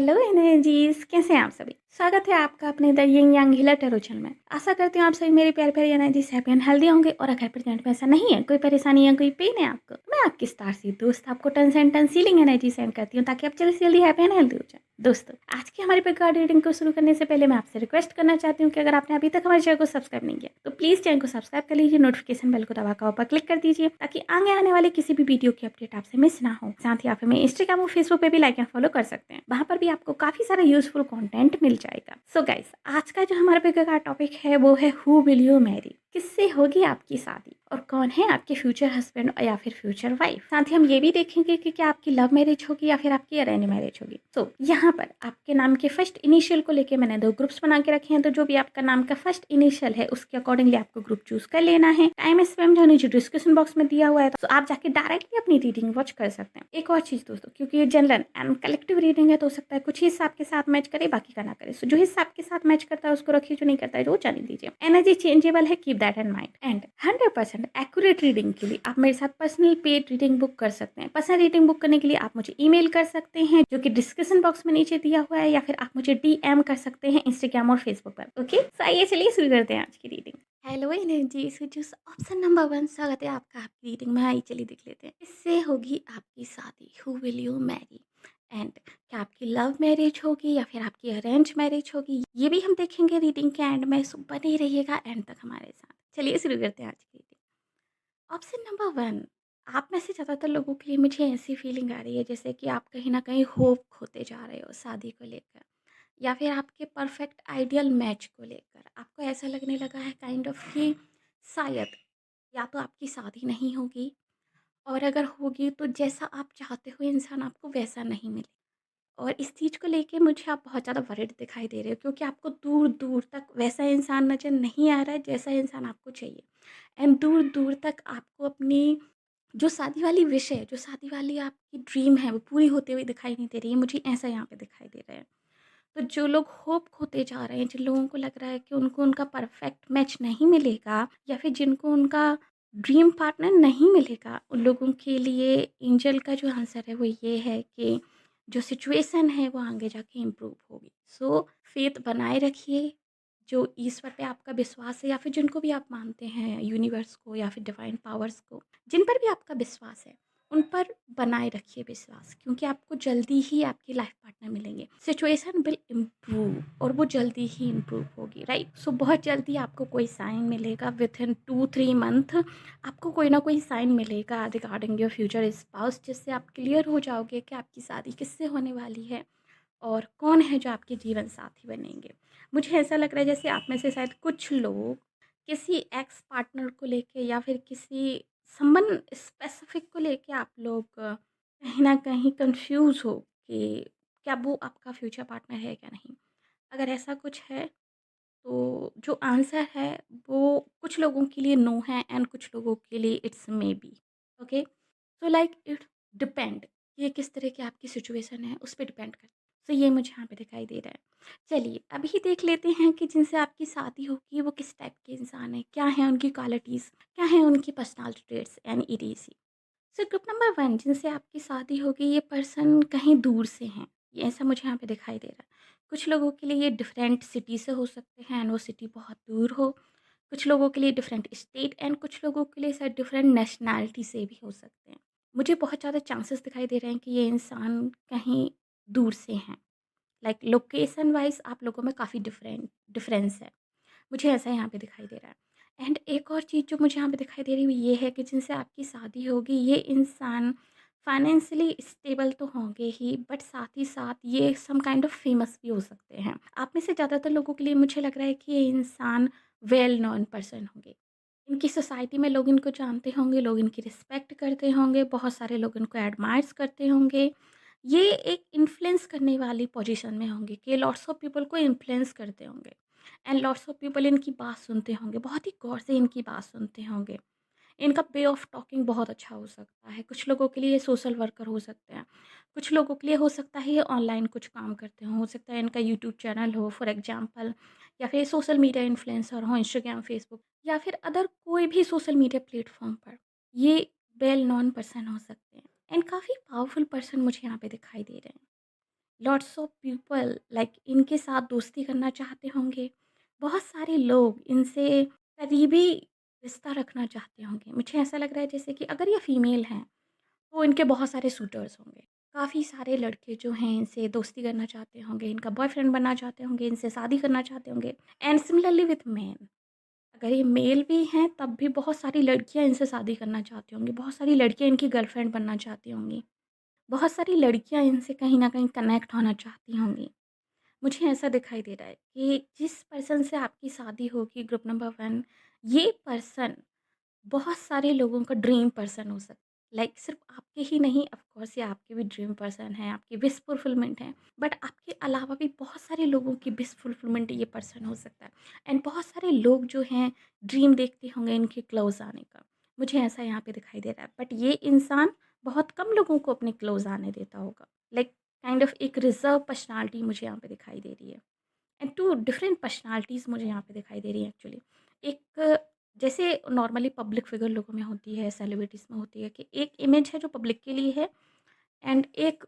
Hello energies, कैसे हैं आप सभी। स्वागत है आपका अपने the Ying Yang healer tarot channel में। आशा करती हूँ आप सभी मेरे प्यारे प्यारे एनर्जीज हैप्पी एंड हेल्दी होंगे। और अगर प्रेजेंट में ऐसा नहीं है, कोई परेशानी या कोई पेन है आपको, तो मैं आपकी स्टार सी दोस्त आपको ton and ton sealing energy send करती हूँ ताकि आप जल्दी से जल्दी हैप्पी एंड हेल्दी हो जाए। दोस्तों, आज की हमारी कार्ड रीडिंग को शुरू करने से पहले मैं आपसे रिक्वेस्ट करना चाहती हूँ कि अगर आपने अभी तक हमारे चैनल को सब्सक्राइब नहीं किया तो प्लीज चैनल को सब्सक्राइब कर लीजिए, नोटिफिकेशन बेल को दबाकर ऊपर क्लिक कर दीजिए ताकि आगे आने वाले किसी भी वीडियो की अपडेट आपसे मिस ना हो। साथ ही आप हमें इंस्टाग्राम और फेसबुक पे भी लाइक एंड फॉलो कर सकते हैं, वहां पर भी आपको काफी सारा यूजफुल कंटेंट मिल जाएगा। सो गाइस, आज का जो हमारे पे का टॉपिक है वो है हु विल यू मैरी, किससे होगी आपकी शादी और कौन है आपके फ्यूचर हस्बैंड या फिर फ्यूचर वाइफ। साथ ही हम ये भी देखेंगे कि क्या आपकी लव मैरिज होगी या फिर आपकी अरेंज मैरिज होगी। सो यहाँ पर आपके नाम के फर्स्ट इनिशियल को लेके मैंने 2 ग्रुप्स बना के रखे हैं, तो जो भी आपका नाम का फर्स्ट इनिशियल है उसके अकॉर्डिंगली आपको ग्रुप चूज कर लेना है। टाइम स्पेम जो नीचे डिस्क्रिप्शन बॉक्स में दिया हुआ है, तो आप जाके डायरेक्टली अपनी रीडिंग वॉच कर सकते हैं। एक और चीज दोस्तों, क्योंकि ये जनरल एंड कलेक्टिव रीडिंग है तो हो सकता है कुछ हिस्सा आपके साथ मैच करे, बाकी का ना करे। सो जो हिस्सा आपके साथ मैच करता है उसको रखिए, जो नहीं करता है वो जाने दीजिए। एनर्जी चेंजेबल है, keep that in mind. And 100% accurate reading के लिए आप मेरे साथ पर्सनल पेड रीडिंग बुक कर सकते हैं। पर्सनल रीडिंग बुक करने के लिए आप मुझे ईमेल कर सकते हैं, जो कि डिस्क्रिप्शन बॉक्स में नीचे दिया हुआ है, या फिर आप मुझे डीएम कर सकते हैं इंस्टाग्राम और फेसबुक पर। ओके, सो आइए चलिए शुरू करते हैं आज की reading. Hello energy, option number 1 स्वागत है आपका आपकी रीडिंग में। आइए चलिए देख लेते हैं, इससे होगी आपकी शादी, who will you Mary. And क्या आपकी लव मैरिज होगी या फिर आपकी अरेंज मैरिज होगी, ये भी हम देखेंगे रीडिंग के एंड में। सो बने रहिएगा एंड तक हमारे साथ। चलिए शुरू करते हैं आज की रीडिंग। ऑप्शन नंबर 1, आप में से ज़्यादातर लोगों के लिए मुझे ऐसी फीलिंग आ रही है जैसे कि आप कहीं ना कहीं होप खोते जा रहे हो शादी को लेकर, या फिर आपके परफेक्ट आइडियल मैच को लेकर आपको ऐसा लगने लगा है काइंड ऑफ कि शायद या तो आपकी शादी नहीं होगी, और अगर होगी तो जैसा आप चाहते हो इंसान आपको वैसा नहीं मिले। और इस चीज़ को लेके मुझे आप बहुत ज़्यादा वरिड दिखाई दे रहे हो, क्योंकि आपको दूर दूर तक वैसा इंसान नज़र नहीं आ रहा है जैसा इंसान आपको चाहिए। एंड दूर दूर तक आपको अपनी जो शादी वाली विश है, जो शादी वाली आपकी ड्रीम है, वो पूरी होते हुए दिखाई नहीं दे रही है। मुझे ऐसा यहाँ पे दिखाई दे रहा है। तो जो लोग होप खोते जा रहे हैं, जिन लोगों को लग रहा है कि उनको उनका परफेक्ट मैच नहीं मिलेगा, या फिर जिनको उनका ड्रीम पार्टनर नहीं मिलेगा, उन लोगों के लिए एंजल का जो आंसर है वो ये है कि जो सिचुएशन है वो आगे जाके इम्प्रूव होगी। सो फेथ बनाए रखिए। जो ईश्वर पे आपका विश्वास है, या फिर जिनको भी आप मानते हैं, यूनिवर्स को या फिर डिवाइन पावर्स को, जिन पर भी आपका विश्वास है, उन पर बनाए रखिए विश्वास, क्योंकि आपको जल्दी ही आपकी लाइफ पार्टनर मिलेंगे। सिचुएशन विल इम्प्रूव, और वो जल्दी ही इम्प्रूव होगी, राइट। सो बहुत जल्दी आपको कोई साइन मिलेगा, विद इन 2-3 मंथ आपको कोई ना कोई साइन मिलेगा रिगार्डिंग योर फ्यूचर स्पाउस, जिससे आप क्लियर हो जाओगे कि आपकी शादी किससे होने वाली है और कौन है जो आपके जीवन साथी बनेंगे। मुझे ऐसा लग रहा है जैसे आप में से शायद कुछ लोग किसी एक्स पार्टनर को लेके या फिर किसी संबंध स्पेसिफिक को लेके आप लोग कहीं ना कहीं कंफ्यूज हो कि क्या वो आपका फ्यूचर पार्टनर है क्या नहीं। अगर ऐसा कुछ है तो जो आंसर है वो कुछ लोगों के लिए नो है एंड कुछ लोगों के लिए it's may be. Okay, so like it depend, ये किस तरह की आपकी सिचुएशन है उस पर डिपेंड करता है। सो ये मुझे यहाँ पे दिखाई दे रहा है। चलिए अभी देख लेते हैं कि जिनसे आपकी शादी होगी वो किस टाइप के इंसान है, क्या है उनकी क्वालिटीज़, क्या है उनकी personality traits and etc. So group number 1, जिनसे आपकी शादी होगी, ये पर्सन कहीं दूर से हैं, ये ऐसा मुझे यहाँ पे दिखाई दे रहा है। कुछ लोगों के लिए ये डिफरेंट सिटी से हो सकते हैं एंड वो सिटी बहुत दूर हो। कुछ लोगों के लिए डिफरेंट स्टेट, एंड कुछ लोगों के लिए शायद डिफरेंट नेशनैलिटी से भी हो सकते हैं। मुझे बहुत ज़्यादा चांसेस दिखाई दे रहे हैं कि ये इंसान कहीं दूर से हैं। लाइक लोकेशन वाइज आप लोगों में काफ़ी डिफरेंस है, मुझे ऐसा यहाँ पे दिखाई दे रहा है। एंड एक और चीज़ जो मुझे यहाँ पे दिखाई दे रही है ये है कि जिनसे आपकी शादी होगी, ये इंसान फाइनेंशियली स्टेबल तो होंगे ही, बट साथ ही साथ ये सम काइंड ऑफ फेमस भी हो सकते हैं। आप में से ज़्यादातर लोगों के लिए मुझे लग रहा है कि ये इंसान वेल नोन पर्सन होंगे। इनकी सोसाइटी में लोग इनको जानते होंगे, लोग इनकी रिस्पेक्ट करते होंगे, बहुत सारे लोग इनको एडमायर्स करते होंगे। ये एक इन्फ्लुएंस करने वाली पोजीशन में होंगे कि लॉट्स ऑफ पीपल को इन्फ्लुएंस करते होंगे, एंड लॉट्स ऑफ पीपल इनकी बात सुनते होंगे, बहुत ही गौर से इनकी बात सुनते होंगे। इनका वे ऑफ टॉकिंग बहुत अच्छा हो सकता है। कुछ लोगों के लिए सोशल वर्कर हो सकते हैं, कुछ लोगों के लिए हो सकता है ये ऑनलाइन कुछ काम करते हों, हो सकता है इनका यूट्यूब चैनल हो फॉर एग्जांपल, या फिर सोशल मीडिया इन्फ्लुएंसर हो, इंस्टाग्राम, फेसबुक, या फिर अदर कोई भी सोशल मीडिया प्लेटफॉर्म पर ये वेल नोन पर्सन हो सकते हैं। एंड काफ़ी पावरफुल पर्सन मुझे यहाँ पे दिखाई दे रहे हैं। लॉट्स ऑफ पीपल लाइक इनके साथ दोस्ती करना चाहते होंगे। बहुत सारे लोग इनसे करीबी रिश्ता रखना चाहते होंगे। मुझे ऐसा लग रहा है जैसे कि अगर ये फीमेल हैं, तो इनके बहुत सारे सूटर्स होंगे। काफ़ी सारे लड़के जो हैं इनसे दोस्ती करना चाहते होंगे, इनका बॉयफ्रेंड बनना चाहते होंगे, इनसे शादी करना चाहते होंगे। एंड सिमिलरली विथ मेन, अगर ये मेल भी हैं तब भी बहुत सारी लड़कियाँ इनसे शादी करना चाहती होंगी, बहुत सारी लड़कियाँ इनकी गर्लफ्रेंड बनना चाहती होंगी, बहुत सारी लड़कियाँ इनसे कहीं न कहीं कनेक्ट होना चाहती होंगी। मुझे ऐसा दिखाई दे रहा है कि जिस पर्सन से आपकी शादी होगी, ग्रुप नंबर 1, ये पर्सन बहुत सारे लोगों का ड्रीम पर्सन हो सकता है। लाइक सिर्फ आपके ही नहीं, ऑफ कोर्स ये आपके भी ड्रीम पर्सन है, आपकी विश फुलफिलमेंट है, बट आपके अलावा भी बहुत सारे लोगों की विश फुलफिलमेंट ये पर्सन हो सकता है। एंड बहुत सारे लोग जो हैं ड्रीम देखते होंगे इनके क्लोज आने का। मुझे ऐसा यहाँ पे दिखाई दे रहा है, बट ये इंसान बहुत कम लोगों को अपने क्लोज आने देता होगा। लाइक काइंड ऑफ एक रिजर्व पर्सनालिटी मुझे यहाँ पे दिखाई दे रही है। एंड टू डिफरेंट पर्सनालिटीज़ मुझे यहाँ पे दिखाई दे रही है एक्चुअली। एक जैसे नॉर्मली पब्लिक फिगर लोगों में होती है, सेलिब्रिटीज़ में होती है कि एक इमेज है जो पब्लिक के लिए है, एंड एक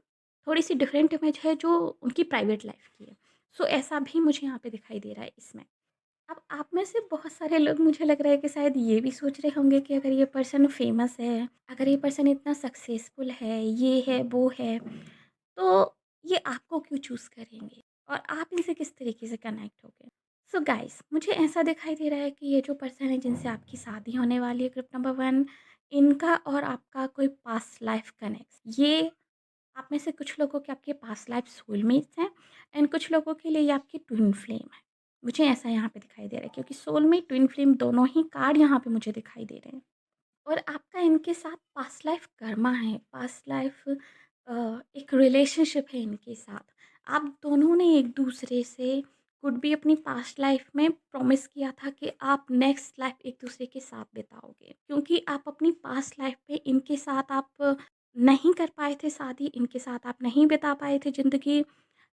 थोड़ी-सी डिफरेंट इमेज है जो उनकी प्राइवेट लाइफ़ की है। सो ऐसा भी मुझे यहाँ पे दिखाई दे रहा है इसमें। अब आप में से बहुत सारे लोग, मुझे लग रहा है कि शायद ये भी सोच रहे होंगे कि अगर ये पर्सन फेमस है, अगर ये पर्सन इतना सक्सेसफुल है, ये है, वो है, तो ये आपको क्यों चूज़ करेंगे और आप इनसे किस तरीके से कनेक्ट होगे। सो गाइस, मुझे ऐसा दिखाई दे रहा है कि ये जो पर्सन है जिनसे आपकी शादी होने वाली है, ग्रुप नंबर 1, इनका और आपका कोई पास्ट लाइफ कनेक्ट, ये आप में से कुछ लोगों के आपके पास्ट लाइफ सोलमेट्स हैं, एंड कुछ लोगों के लिए ये आपकी ट्विन फ्लेम है। मुझे ऐसा यहाँ पे दिखाई दे रहा है क्योंकि सोलमेट ट्विन फ्लेम दोनों ही कार्ड यहाँ पे मुझे दिखाई दे रहे हैं। और आपका इनके साथ पास्ट लाइफ कर्मा है, पास्ट लाइफ एक रिलेशनशिप है इनके साथ। आप दोनों ने एक दूसरे से कुड भी अपनी पास्ट लाइफ में प्रॉमिस किया था कि आप नेक्स्ट लाइफ एक दूसरे के साथ बिताओगे, क्योंकि आप अपनी पास्ट लाइफ में इनके साथ आप नहीं कर पाए थे शादी, इनके साथ आप नहीं बिता पाए थे ज़िंदगी,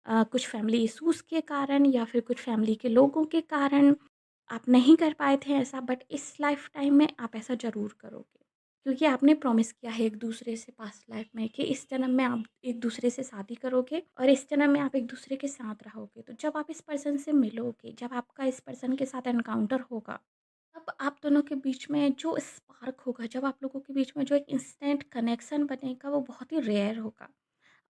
कुछ फैमिली इश्यूज़ के कारण या फिर कुछ फैमिली के लोगों के कारण आप नहीं कर पाए थे ऐसा, बट इस लाइफ टाइम में आप ऐसा ज़रूर करोगे, क्योंकि आपने प्रॉमिस किया है एक दूसरे से पास्ट लाइफ में कि इस जन्म में आप एक दूसरे से शादी करोगे और इस जन्म में आप एक दूसरे के साथ रहोगे। तो जब आप इस पर्सन से मिलोगे, जब आपका इस पर्सन के साथ एनकाउंटर होगा, तब आप दोनों के बीच में जो स्पार्क होगा, जब आप लोगों के बीच में जो एक इंस्टेंट कनेक्शन बनेगा, वो बहुत ही रेयर होगा।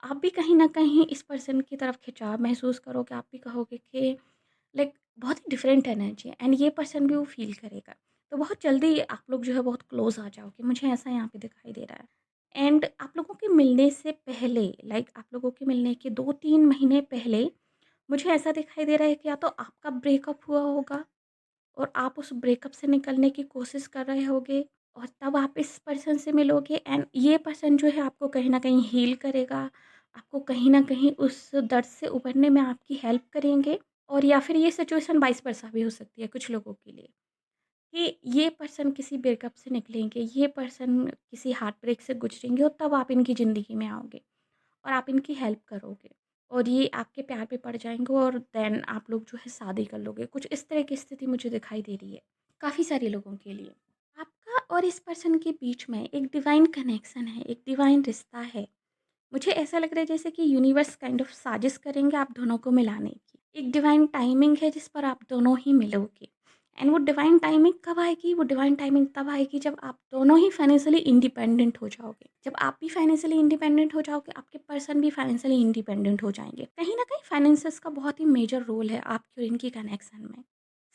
आप भी कहीं न कहीं इस पर्सन की तरफ खिंचाव महसूस करोगे, आप भी कहोगे कि लाइक बहुत ही डिफरेंट एनर्जी है, एंड ये पर्सन भी वो फ़ील करेगा। तो बहुत जल्दी आप लोग जो है बहुत क्लोज़ आ जाओगे, मुझे ऐसा यहाँ पे दिखाई दे रहा है। एंड आप लोगों के मिलने से पहले, लाइक आप लोगों के मिलने के 2-3 महीने पहले, मुझे ऐसा दिखाई दे रहा है कि या तो आपका ब्रेकअप हुआ होगा और आप उस ब्रेकअप से निकलने की कोशिश कर रहे होगे, और तब आप इस पर्सन से मिलोगे, एंड ये पर्सन जो है आपको कहीं न कहीं हील करेगा, आपको कहीं न कहीं उस दर्द से उभरने में आपकी हेल्प करेंगे। और या फिर ये सिचुएशन वाइस वर्सा भी हो सकती है कुछ लोगों के लिए, कि ये पर्सन किसी ब्रेकअप से निकलेंगे, ये पर्सन किसी हार्ट ब्रेक से गुजरेंगे और तब आप इनकी ज़िंदगी में आओगे और आप इनकी हेल्प करोगे, और ये आपके प्यार पे पड़ जाएँगे और देन आप लोग जो है शादी कर लोगे। कुछ इस तरह की स्थिति मुझे दिखाई दे रही है, काफ़ी सारे लोगों के लिए। आपका और इस पर्सन के बीच में एक डिवाइन कनेक्शन है, एक डिवाइन रिश्ता है। मुझे ऐसा लग रहा है जैसे कि यूनिवर्स काइंड ऑफ साजिश करेंगे आप दोनों को मिलाने की। एक डिवाइन टाइमिंग है जिस पर आप दोनों ही मिलोगे। एंड वो डिवाइन टाइमिंग कब आएगी? वो डिवाइन टाइमिंग तब आएगी जब आप दोनों ही फाइनेंशियली इंडिपेंडेंट हो जाओगे। जब आप भी फाइनेंशियली इंडिपेंडेंट हो जाओगे, आपके पर्सन भी फाइनेंशियली इंडिपेंडेंट हो जाएँगे। कहीं न कहीं फाइनेंसेस का बहुत ही मेजर रोल है आपकी और इनकी कनेक्शन में।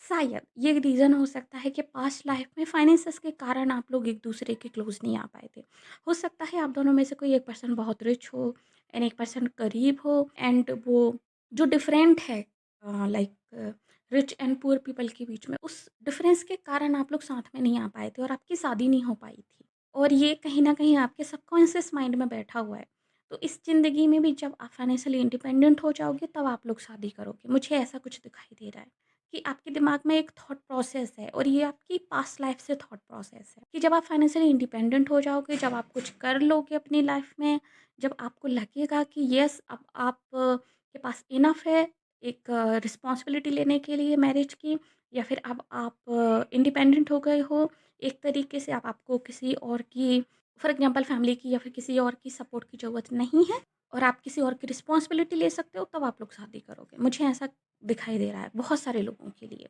शायद ये रीज़न हो सकता है कि पास्ट लाइफ में फाइनेंसेस के कारण आप लोग एक दूसरे के क्लोज नहीं आ पाए थे। हो सकता है आप दोनों में से कोई एक पर्सन बहुत रिच हो एंड एक पर्सन गरीब हो, एंड वो जो डिफरेंट है like rich and poor people के बीच में, उस डिफरेंस के कारण आप लोग साथ में नहीं आ पाए थे और आपकी शादी नहीं हो पाई थी। और ये कहीं न कहीं आपके सबकॉन्शियस माइंड में बैठा हुआ है। तो इस ज़िंदगी में भी जब आप फाइनेंशियली इंडिपेंडेंट हो जाओगे तब आप लोग शादी करोगे। मुझे ऐसा कुछ दिखाई दे रहा है। कि आपके दिमाग में एक थॉट प्रोसेस है और ये आपकी पास्ट लाइफ से थॉट प्रोसेस है कि जब आप फाइनेंशियली इंडिपेंडेंट हो जाओगे, जब आप कुछ कर लोगे अपनी लाइफ में, जब आपको लगेगा कि यस अब आप के पास इनफ है एक रिस्पॉन्सिबिलिटी लेने के लिए मैरिज की, या फिर अब आप इंडिपेंडेंट हो गए हो एक तरीके से, अब आपको किसी और की फॉर एग्जांपल फैमिली की या फिर किसी और की सपोर्ट की ज़रूरत नहीं है और आप किसी और की रिस्पॉन्सिबिलिटी ले सकते हो, तब आप लोग शादी करोगे। मुझे ऐसा दिखाई दे रहा है बहुत सारे लोगों के लिए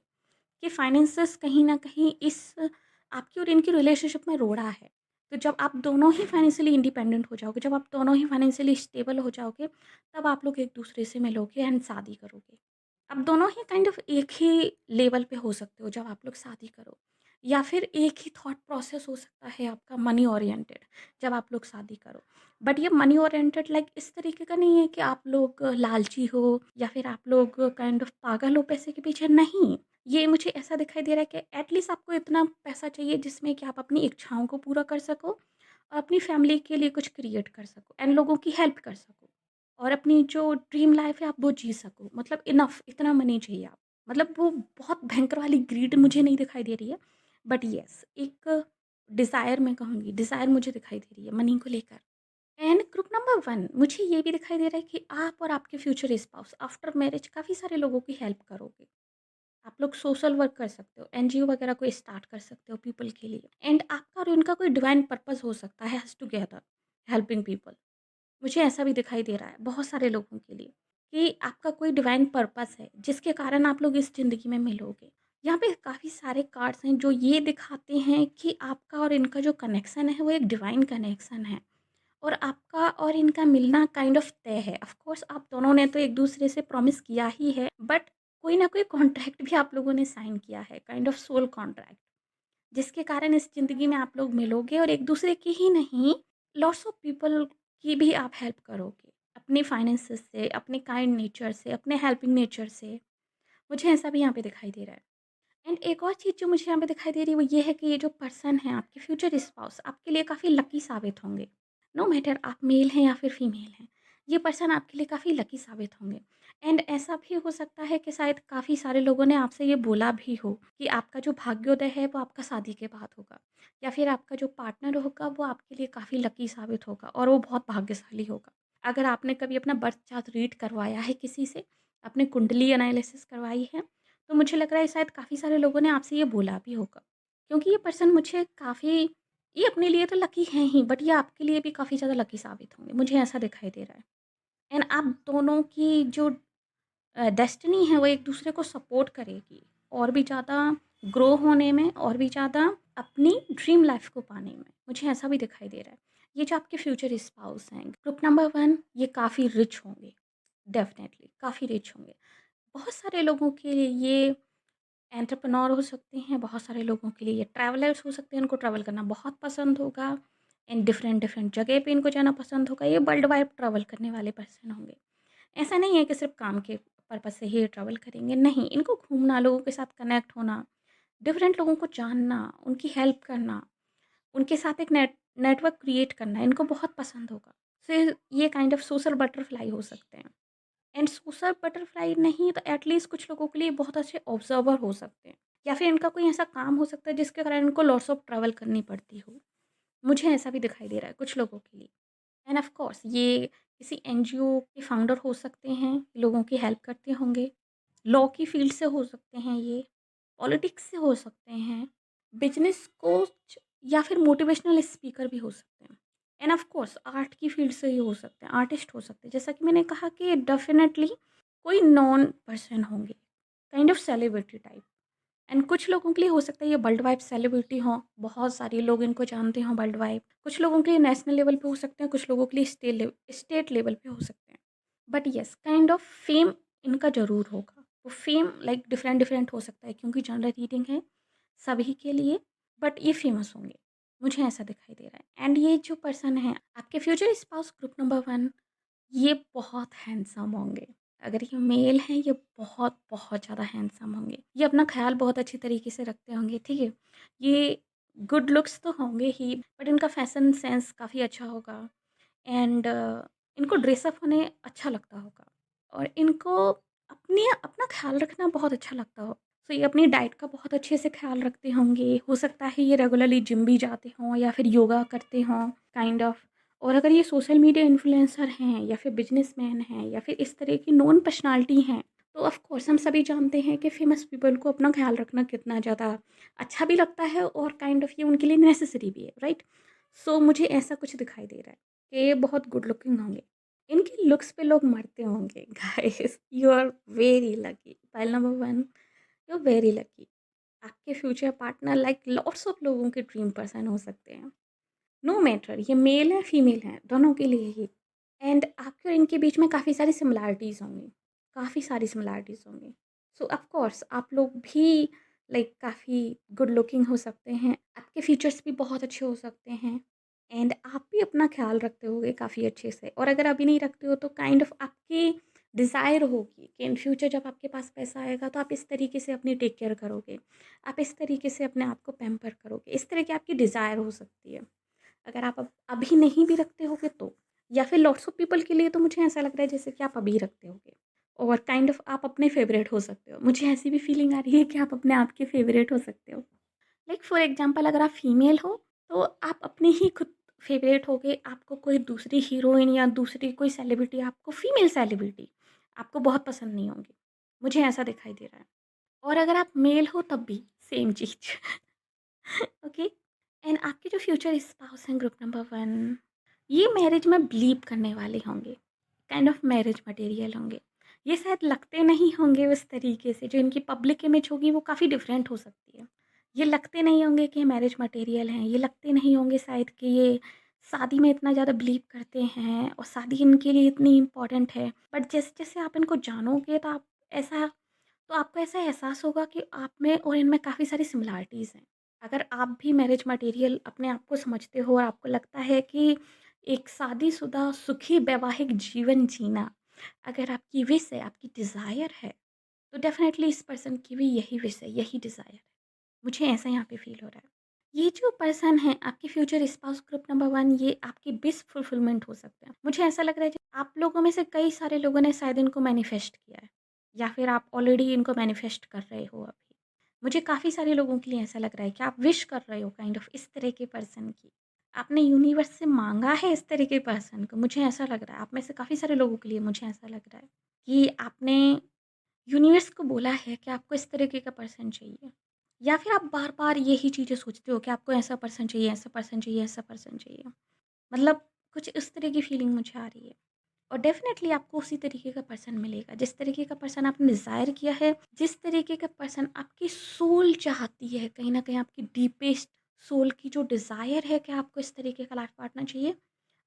कि फाइनेंसेस कहीं न कहीं इस आपकी और इनकी रिलेशनशिप में रोड़ा है। तो जब आप दोनों ही फाइनेंशियली इंडिपेंडेंट हो जाओगे, जब आप दोनों ही फाइनेंशियली स्टेबल हो जाओगे, तब आप लोग एक-दूसरे से मिलोगे एंड शादी करोगे। आप दोनों ही काइंड ऑफ एक ही लेवल पे हो सकते हो जब आप लोग शादी करो, या फिर एक ही थॉट प्रोसेस हो सकता है आपका मनी ओरिएंटेड जब आप लोग शादी करो। बट ये मनी ओरिएंटेड लाइक इस तरीके का नहीं है कि आप लोग लालची हो या फिर आप लोग काइंड ऑफ पागल हो पैसे के पीछे, नहीं। ये मुझे ऐसा दिखाई दे रहा है कि एटलीस्ट आपको इतना पैसा चाहिए जिसमें कि आप अपनी इच्छाओं को पूरा कर सको और अपनी फैमिली के लिए कुछ क्रिएट कर सको एंड लोगों की हेल्प कर सको और अपनी जो ड्रीम लाइफ है आप वो जी सको। मतलब इनफ इतना मनी चाहिए आप, मतलब वो बहुत भयंकर वाली ग्रीड मुझे नहीं दिखाई दे रही है, बट येस एक डिज़ायर मैं कहूँगी, डिज़ायर मुझे दिखाई दे रही है मनी को लेकर। एंड ग्रुप नंबर 1 मुझे ये भी दिखाई दे रहा है कि आप और आपके फ्यूचर स्पाउस आफ्टर मैरिज काफ़ी सारे लोगों की हेल्प करोगे। आप लोग सोशल वर्क कर सकते हो, एनजीओ वगैरह को स्टार्ट कर सकते हो पीपल के लिए एंड आपका और उनका कोई डिवाइन पर्पस हो सकता है टुगेदर हेल्पिंग पीपल। मुझे ऐसा भी दिखाई दे रहा है बहुत सारे लोगों के लिए कि आपका कोई डिवाइन पर्पस है जिसके कारण आप लोग इस ज़िंदगी में मिलोगे। यहाँ पे काफ़ी सारे कार्ड्स हैं जो ये दिखाते हैं कि आपका और इनका जो कनेक्शन है वो एक डिवाइन कनेक्शन है और आपका और इनका मिलना काइंड ऑफ तय है। ऑफ कोर्स आप दोनों ने तो एक दूसरे से प्रॉमिस किया ही है, बट कोई ना कोई कॉन्ट्रैक्ट भी आप लोगों ने साइन किया है, काइंड ऑफ सोल कॉन्ट्रैक्ट, जिसके कारण इस ज़िंदगी में आप लोग मिलोगे और एक दूसरे की ही नहीं, लॉट्स ऑफ पीपल की भी आप हेल्प करोगे अपने फाइनेंसेस से, अपने काइंड नेचर से, अपने हेल्पिंग नेचर से। मुझे ऐसा भी यहाँ पे दिखाई दे रहा है। एंड एक और चीज़ जो मुझे यहाँ पे दिखाई दे रही है वो ये है कि ये जो पर्सन है आपके फ्यूचर स्पाउस आपके लिए काफ़ी लकी साबित होंगे। नो मैटर आप मेल हैं या फिर फीमेल हैं, ये पर्सन आपके लिए काफ़ी लकी साबित होंगे। एंड ऐसा भी हो सकता है कि शायद काफ़ी सारे लोगों ने आपसे ये बोला भी हो कि आपका जो भाग्योदय है वो आपका शादी के बाद होगा, या फिर आपका जो पार्टनर होगा वो आपके लिए काफ़ी लकी साबित होगा और वो बहुत भाग्यशाली होगा। अगर आपने कभी अपना बर्थ चार्ट रीड करवाया है किसी से, अपने कुंडली एनालिसिस करवाई है, तो मुझे लग रहा है शायद काफ़ी सारे लोगों ने आपसे ये बोला भी होगा। क्योंकि ये पर्सन मुझे काफ़ी, ये अपने लिए तो लकी हैं ही, बट ये आपके लिए भी काफ़ी ज़्यादा लकी साबित होंगे, मुझे ऐसा दिखाई दे रहा है। एंड आप दोनों की जो डेस्टिनी है वो एक दूसरे को सपोर्ट करेगी और भी ज़्यादा ग्रो होने में और भी ज़्यादा अपनी ड्रीम लाइफ को पाने में, मुझे ऐसा भी दिखाई दे रहा है। ये जो आपके फ्यूचर स्पाउस हैं ग्रुप नंबर 1, ये काफ़ी रिच होंगे, डेफिनेटली काफ़ी रिच होंगे। बहुत सारे लोगों के लिए ये एंटरप्रेन्योर हो सकते हैं, बहुत सारे लोगों के लिए ये ट्रैवलर्स हो सकते हैं, इनको ट्रैवल करना बहुत पसंद होगा एंड डिफरेंट डिफरेंट जगह पे इनको जाना पसंद होगा, ये वर्ल्ड वाइड ट्रैवल करने वाले पर्सन होंगे। ऐसा नहीं है कि सिर्फ काम के पर्पज़ से ही ये ट्रैवल करेंगे, नहीं, इनको घूमना, लोगों के साथ कनेक्ट होना, डिफरेंट लोगों को जानना, उनकी हेल्प करना, उनके साथ एक नेटवर्क क्रिएट करना इनको बहुत पसंद होगा। फिर ये काइंड ऑफ सोशल बटरफ्लाई हो सकते हैं। एंड सोशल बटरफ्लाई नहीं तो एटलीस्ट कुछ लोगों के लिए बहुत अच्छे ऑब्जर्वर हो सकते हैं, या फिर इनका कोई ऐसा काम हो सकता है जिसके कारण इनको लॉट्स ऑफ ट्रैवल करनी पड़ती हो। मुझे ऐसा भी दिखाई दे रहा है कुछ लोगों के लिए। एंड ऑफ कोर्स ये किसी एनजीओ के फाउंडर हो सकते हैं, लोगों की हेल्प करते होंगे, लॉ की फील्ड से हो सकते हैं, ये पॉलिटिक्स से हो सकते हैं, बिजनेस कोच या फिर मोटिवेशनल स्पीकर भी हो सकते हैं। एंड ऑफ कोर्स आर्ट की फील्ड से ही हो सकते हैं, आर्टिस्ट हो सकते हैं, जैसा कि मैंने कहा कि डेफिनेटली कोई नॉन पर्सन होंगे, kind of celebrity type. And कुछ लोगों के लिए हो सकता है ये वर्ल्ड वाइड सेलिब्रिटी हों, बहुत सारे लोग इनको जानते हों वर्ल्ड वाइड। कुछ लोगों के लिए नेशनल लेवल पे हो सकते हैं, कुछ लोगों के लिए स्टेट लेवल पे हो सकते हैं। But yes kind of fame इनका ज़रूर होगा। वो फेम लाइक डिफरेंट डिफरेंट हो सकता है क्योंकि जनरल रीडिंग है सभी के लिए, बट ये फेमस होंगे, मुझे ऐसा दिखाई दे रहा है। एंड ये जो पर्सन है आपके फ्यूचर स्पाउस ग्रुप नंबर 1, ये बहुत हैंडसम होंगे। अगर ये मेल हैं ये बहुत बहुत ज़्यादा हैंडसम होंगे। ये अपना ख़्याल बहुत अच्छी तरीके से रखते होंगे, ठीक है? ये गुड लुक्स तो होंगे ही, बट इनका फ़ैशन सेंस काफ़ी अच्छा होगा एंड इनको ड्रेसअप होने अच्छा लगता होगा और इनको अपने अपना ख़्याल रखना बहुत अच्छा लगता हो। सो ये अपनी डाइट का बहुत अच्छे से ख़्याल रखते होंगे। हो सकता है ये रेगुलरली जिम भी जाते हों या फिर योगा करते हों, काइंड ऑफ। और अगर ये सोशल मीडिया इन्फ्लुएंसर हैं या फिर बिजनेसमैन हैं या फिर इस तरह की नोन पर्सनालिटी हैं, तो ऑफ कोर्स हम सभी जानते हैं कि फेमस पीपल को अपना ख्याल रखना कितना ज़्यादा अच्छा भी लगता है और काइंड ऑफ ये उनके लिए नेसेसरी भी है, राइट? सो मुझे ऐसा कुछ दिखाई दे रहा है कि ये बहुत गुड लुकिंग होंगे। इनकी लुक्स पे लोग मरते होंगे। Guys, you are very lucky. Pile number 1, you are very lucky. आपके future partner like lots of लोगों के ड्रीम पर्सन हो सकते हैं। नो मैटर ये मेल है फीमेल है, दोनों के लिए ही। एंड आपके और इनके बीच में काफ़ी सारी सिमिलैरिटीज़ होंगी, काफ़ी सारी सिमिलैरिटीज़ होंगी। सो ऑफ कोर्स आप लोग भी लाइक काफ़ी गुड लुकिंग हो सकते हैं, आपके फीचर्स भी बहुत अच्छे हो सकते हैं। एंड आप भी अपना ख्याल रखते होगे काफ़ी अच्छे से, और अगर अभी नहीं रखते हो तो काइंड ऑफ आपकी डिज़ायर होगी कि इन फ्यूचर जब आपके पास पैसा आएगा तो आप इस तरीके से अपनी टेक केयर करोगे, आप इस तरीके से अपने आप को पैम्पर करोगे, इस तरह की आपकी डिज़ायर हो सकती है। अगर आप अब अभी नहीं भी रखते होगे तो, या फिर लॉट्स ऑफ पीपल के लिए तो मुझे ऐसा लग रहा है जैसे कि आप अभी रखते होगे, और काइंड ऑफ आप अपने फेवरेट हो सकते हो। मुझे ऐसी भी फीलिंग आ रही है कि आप अपने आप के फेवरेट हो सकते हो। लाइक फॉर एग्जांपल अगर आप फीमेल हो तो आप अपनी ही खुद फेवरेट होगे, आपको कोई दूसरी हीरोइन या दूसरी कोई सेलिब्रिटी, आपको फीमेल सेलिब्रिटी आपको बहुत पसंद नहीं होंगी। मुझे ऐसा दिखाई दे रहा है। और अगर आप मेल हो तब भी सेम चीज़। ओके। एंड आपके जो फ्यूचर स्पाउस हैं ग्रुप नंबर 1, ये मैरिज में बिलीव करने वाले होंगे, काइंड ऑफ मैरिज मटेरियल होंगे। ये शायद लगते नहीं होंगे उस तरीके से, जो इनकी पब्लिक इमेज होगी वो काफ़ी डिफरेंट हो सकती है। ये लगते नहीं होंगे कि ये मैरिज मटेरियल हैं, ये लगते नहीं होंगे शायद कि ये शादी में इतना ज़्यादा बिलीव करते हैं और शादी इनके लिए इतनी इम्पोर्टेंट है। बट जैसे जैसे आप इनको जानोगे तो आप ऐसा तो आपको ऐसा एहसास होगा कि आप में और इनमें काफ़ी सारी सिमिलैरिटीज़ हैं। अगर आप भी मैरिज मटेरियल अपने आप को समझते हो और आपको लगता है कि एक शादीशुदा सुखी वैवाहिक जीवन जीना अगर आपकी विश है, आपकी डिज़ायर है, तो डेफ़िनेटली इस पर्सन की भी यही विश है, यही डिज़ायर है। मुझे ऐसा यहाँ पे फ़ील हो रहा है। ये जो पर्सन है आपके फ्यूचर स्पाउस ग्रुप नंबर 1, ये आपकी विश फुलफिलमेंट हो सकते हैं। मुझे ऐसा लग रहा है आप लोगों में से कई सारे लोगों ने शायद इनको मैनिफेस्ट किया है, या फिर आप ऑलरेडी इनको मैनिफेस्ट कर रहे हो अभी। मुझे काफ़ी सारे लोगों के लिए ऐसा लग रहा है कि आप विश कर रहे हो काइंड ऑफ इस तरह के पर्सन की। आपने यूनिवर्स से माँगा है इस तरह के पर्सन को, मुझे ऐसा लग रहा है। आप में से काफ़ी सारे लोगों के लिए मुझे ऐसा लग रहा है कि आपने यूनिवर्स को बोला है कि आपको इस तरीके का पर्सन चाहिए, या फिर आप बार-बार यही चीज़ें सोचते हो कि आपको ऐसा पर्सन चाहिए, ऐसा पर्सन चाहिए, ऐसा पर्सन चाहिए। मतलब कुछ इस तरह की फीलिंग मुझे आ रही है। और डेफ़िनेटली आपको उसी तरीके का पर्सन मिलेगा, जिस तरीके का पर्सन आपने डिज़ायर किया है, जिस तरीके का पर्सन आपकी सोल चाहती है, कहीं न कहीं आपकी डीपेस्ट सोल की जो डिज़ायर है कि आपको इस तरीके का लाइफ़ पार्टनर चाहिए,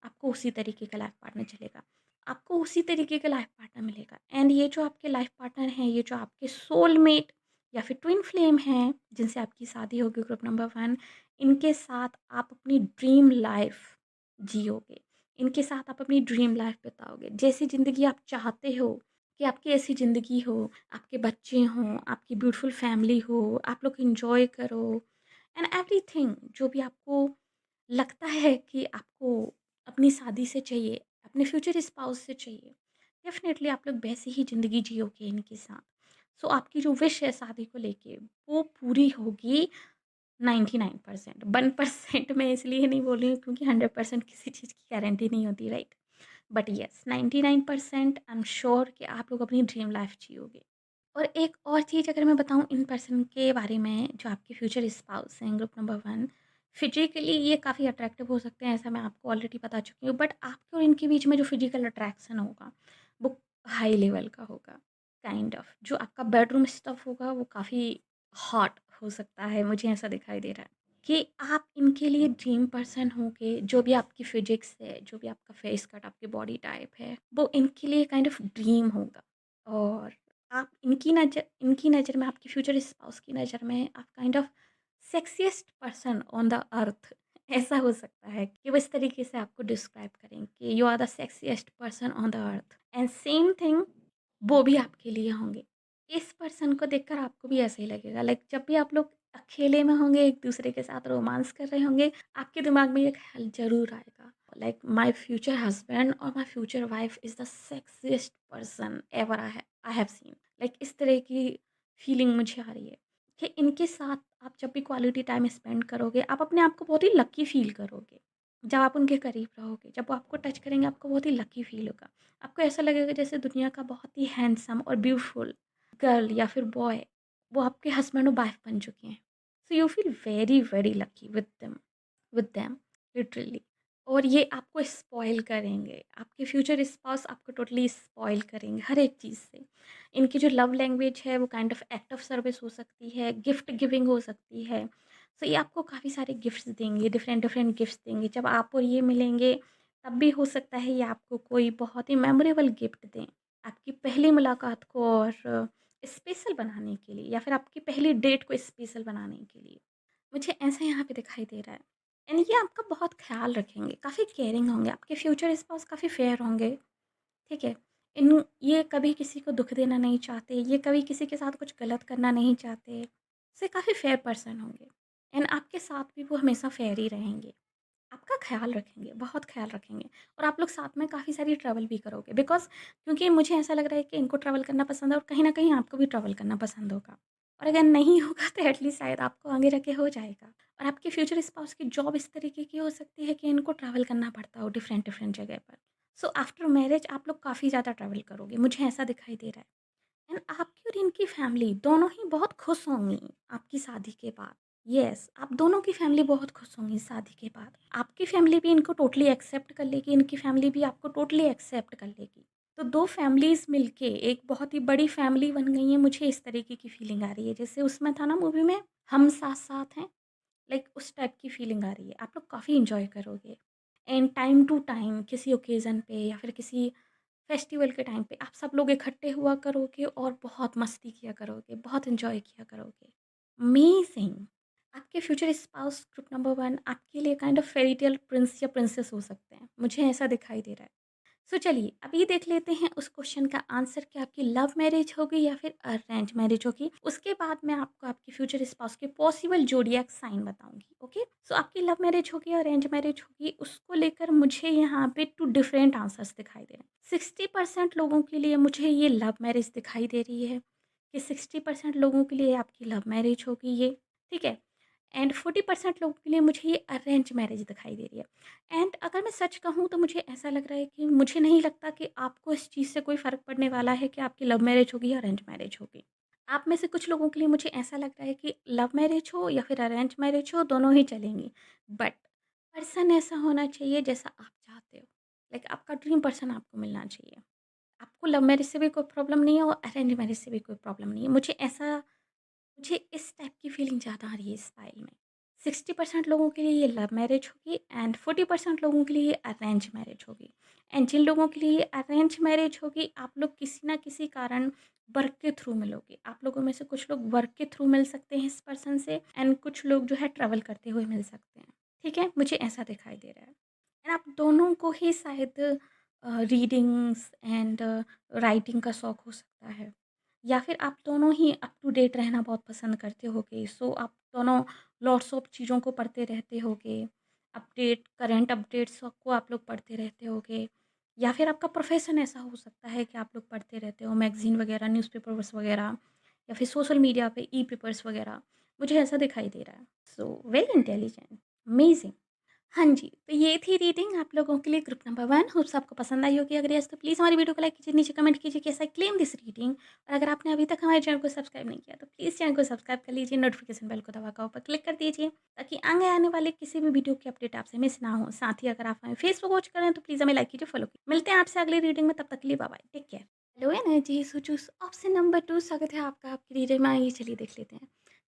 आपको उसी तरीके का लाइफ़ पार्टनर चलेगा। आपको उसी तरीके का लाइफ़ पार्टनर मिलेगा। एंड ये जो आपके लाइफ़ पार्टनर हैं, ये जो आपके सोलमेट या फिर ट्विन फ्लेम हैं, जिनसे आपकी शादी होगी ग्रुप नंबर 1, इनके साथ आप अपनी ड्रीम लाइफ़ जियोगे। इनके साथ आप अपनी ड्रीम लाइफ बिताओगे। जैसी ज़िंदगी आप चाहते हो कि आपकी ऐसी ज़िंदगी हो, आपके बच्चे हों, आपकी ब्यूटीफुल फैमिली हो, आप लोग एन्जॉय करो एंड एवरीथिंग जो भी आपको लगता है कि आपको अपनी शादी से चाहिए, अपने फ्यूचर स्पाउस से चाहिए। डेफ़िनेटली आप लोग वैसे ही ज़िंदगी जियोगे इनके साथ। सो आपकी जो विश है शादी को लेके, वो पूरी होगी 99%। 1% मैं इसलिए नहीं बोल रही हूँ क्योंकि 100% किसी चीज़ की गारंटी नहीं होती, right? But yes 99% I am sure कि आप लोग अपनी ड्रीम लाइफ जियोगे। और एक और चीज़ अगर मैं बताऊँ इन पर्सन के बारे में जो आपके फ्यूचर स्पाउस हैं ग्रुप नंबर 1, फिजिकली ये काफ़ी अट्रैक्टिव हो सकते हैं, ऐसा मैं आपको ऑलरेडी बता चुकी हूँ। बट आपके और इनके बीच में जो फिजिकल अट्रैक्शन होगा वो हाई लेवल का होगा। काइंड ऑफ जो आपका बेडरूम स्टफ होगा वो काफ़ी हॉट हो सकता है, मुझे ऐसा दिखाई दे रहा है कि आप इनके लिए ड्रीम पर्सन होंगे। जो भी आपकी फिजिक्स है, जो भी आपका फेस कट, आपकी बॉडी टाइप है, वो इनके लिए काइंड ऑफ ड्रीम होगा। और आप इनकी नज़र में, आपकी फ्यूचर स्पाउस की नज़र में आप kind of sexiest person on the अर्थ। ऐसा हो सकता है कि वो इस तरीके से आपको डिस्क्राइब करें कि you are the sexiest person on the earth. And same thing वो भी आपके लिए होंगे। इस पर्सन को देखकर आपको भी ऐसा ही लगेगा, लाइक जब भी आप लोग अकेले में होंगे, एक दूसरे के साथ रोमांस कर रहे होंगे, आपके दिमाग में ये ख्याल ज़रूर आएगा, लाइक माय फ्यूचर हस्बैंड और my future wife is the sexiest person ever I have seen. Like इस तरह की फीलिंग मुझे आ रही है कि इनके साथ आप जब भी क्वालिटी टाइम स्पेंड करोगे, आप अपने आप को बहुत ही लकी फ़ील करोगे। जब आप उनके करीब रहोगे, जब वो आपको टच करेंगे, आपको बहुत ही लकी फ़ील होगा। आपको ऐसा लगेगा जैसे दुनिया का बहुत ही हैंडसम और ब्यूटीफुल गर्ल या फिर बॉय वो आपके हस्बैंड और वाइफ बन चुके हैं। So you feel very very lucky with them. Literally. और ये आपको स्पॉइल करेंगे, आपके फ्यूचर स्पाउस आपको टोटली स्पॉइल करेंगे हर एक चीज़ से। इनकी जो लव लैंग्वेज है वो kind of act of service हो सकती है, गिफ्ट गिविंग हो सकती है। सो ये आपको काफ़ी सारे गिफ्ट्स देंगे, डिफरेंट डिफरेंट गिफ्ट्स देंगे। जब आप और ये मिलेंगे तब भी हो सकता है ये आपको कोई बहुत ही मेमोरेबल गिफ्ट दें, आपकी पहली मुलाकात को और स्पेशल बनाने के लिए, या फिर आपकी पहली डेट को स्पेशल बनाने के लिए। मुझे ऐसा यहाँ पे दिखाई दे रहा है। एंड ये आपका बहुत ख़्याल रखेंगे, काफ़ी केयरिंग होंगे, आपके फ्यूचर स्पाउस काफ़ी फेयर होंगे, ठीक है? ये कभी किसी को दुःख देना नहीं चाहते, ये कभी किसी के साथ कुछ गलत करना नहीं चाहते, से काफ़ी फेयर पर्सन होंगे। एंड आपके साथ भी वो हमेशा फेयर ही रहेंगे, आपका ख़्याल रखेंगे, बहुत ख़्याल रखेंगे। और आप लोग साथ में काफ़ी सारी ट्रैवल भी करोगे, बिकॉज़ क्योंकि मुझे ऐसा लग रहा है कि इनको ट्रैवल करना पसंद है और कहीं न कहीं आपको भी ट्रैवल करना पसंद होगा। और अगर नहीं होगा तो एटलीस्ट शायद आपको आगे जाके हो जाएगा। और आपके फ्यूचर स्पाउस की जॉब इस तरीके की हो सकती है कि इनको ट्रैवल करना पड़ता हो डिफरेंट डिफरेंट जगह पर। सो आफ्टर मैरिज आप लोग काफ़ी ज़्यादा ट्रैवल करोगे, मुझे ऐसा दिखाई दे रहा है। एंड आपकी और इनकी फैमिली दोनों ही बहुत खुश होंगी आपकी शादी के बाद। यस, आप दोनों की फैमिली बहुत खुश होंगी शादी के बाद। आपकी फैमिली भी इनको टोटली एक्सेप्ट कर लेगी, इनकी फैमिली भी आपको टोटली एक्सेप्ट कर लेगी। तो दो फैमिलीज़ मिलके एक बहुत ही बड़ी फैमिली बन गई है, मुझे इस तरीके की फीलिंग आ रही है। जैसे उसमें था ना मूवी में, हम साथ-साथ हैं, लाइक उस टाइप की फीलिंग आ रही है। आप लोग काफ़ी एन्जॉय करोगे। एंड टाइम टू टाइम किसी ओकेज़न पे या फिर किसी फेस्टिवल के टाइम पे आप सब लोग इकट्ठे हुआ करोगे और बहुत मस्ती किया करोगे, बहुत एन्जॉय किया करोगे। अमेज़िंग! आपके फ्यूचर स्पाउस ग्रुप नंबर 1 आपके लिए kind of fairy tale prince या प्रिंसेस हो सकते हैं। मुझे ऐसा दिखाई दे रहा है। सो चलिए अभी देख लेते हैं उस क्वेश्चन का आंसर कि आपकी लव मैरिज होगी या फिर अरेंज मैरिज होगी। उसके बाद मैं आपको आपके फ्यूचर स्पाउस के पॉसिबल ज़ोडिएक साइन बताऊँगी, ओके? सो आपकी लव मैरिज होगी या अरेंज मैरिज होगी, उसको लेकर मुझे यहाँ पे 2 डिफरेंट आंसर्स दिखाई दे रहे हैं। 60% लोगों के लिए मुझे ये लव मैरिज दिखाई दे रही है कि 60% लोगों के लिए आपकी लव मैरिज होगी ये, ठीक है? एंड 40% लोगों के लिए मुझे ये अरेंज मैरिज दिखाई दे रही है। एंड अगर मैं सच कहूँ तो मुझे ऐसा लग रहा है कि मुझे नहीं लगता कि आपको इस चीज़ से कोई फ़र्क पड़ने वाला है कि आपकी लव मैरिज होगी या अरेंज मैरिज होगी। आप में से कुछ लोगों के लिए मुझे ऐसा लग रहा है कि लव मैरिज हो या फिर अरेंज मैरिज हो, दोनों ही चलेंगी। बट पर्सन ऐसा होना चाहिए जैसा आप चाहते हो। लाइक आपका ड्रीम पर्सन आपको मिलना चाहिए। आपको लव मैरिज से भी कोई प्रॉब्लम नहीं है और अरेंज मैरिज से भी कोई प्रॉब्लम नहीं है। मुझे इस टाइप की फीलिंग ज़्यादा आ रही है इस फाइल में। 60% लोगों के लिए ये लव मैरिज होगी एंड 40% लोगों के लिए ये अरेंज मैरिज होगी। एंड जिन लोगों के लिए ये अरेंज मैरिज होगी, आप लोग किसी ना किसी कारण वर्क के थ्रू मिलोगे। आप लोगों में से कुछ लोग वर्क के थ्रू मिल सकते हैं इस पर्सन से एंड कुछ लोग जो है ट्रैवल करते हुए मिल सकते हैं। ठीक है? मुझे ऐसा दिखाई दे रहा है। एंड आप दोनों को ही शायद रीडिंग्स एंड राइटिंग का शौक हो सकता है, या फिर आप दोनों ही अप टू डेट रहना बहुत पसंद करते होगे। सो आप दोनों लॉट्स ऑफ चीज़ों को पढ़ते रहते होगे, अपडेट करंट अपडेट्स को आप लोग पढ़ते रहते होगे, या फिर आपका प्रोफेशन ऐसा हो सकता है कि आप लोग पढ़ते रहते हो मैगजीन वगैरह, न्यूज़पेपर्स वगैरह, या फिर सोशल मीडिया पे ई पेपर्स वगैरह। मुझे ऐसा दिखाई दे रहा है। So very intelligent, amazing. हाँ जी, तो ये थी रीडिंग आप लोगों के लिए ग्रुप नंबर 1। होप्स आपको पसंद आई होगी। अगर यस तो प्लीज़ हमारी वीडियो को लाइक कीजिए, नीचे कमेंट कीजिए कैसा क्लेम दिस रीडिंग। और अगर आपने अभी तक हमारे चैनल को सब्सक्राइब नहीं किया तो प्लीज़ चैनल को सब्सक्राइब कर लीजिए, नोटिफिकेशन बेल को दबाकर ऊपर क्लिक कर दीजिए ताकि आगे आने वाले किसी भी वीडियो की अपडेट आपसे मिस ना हो। साथ ही अगर आप हमें फेसबुक वॉच करें तो प्लीज़ हमें लाइक कीजिए, फॉलो कीजिए। मिलते हैं आपसे अगली रीडिंग में, तब तक के लिए bye bye, take care. Hello energy, so choose option number 2, स्वागत है आपका आपकी रीडिंग में। आइए चलिए देख लेते हैं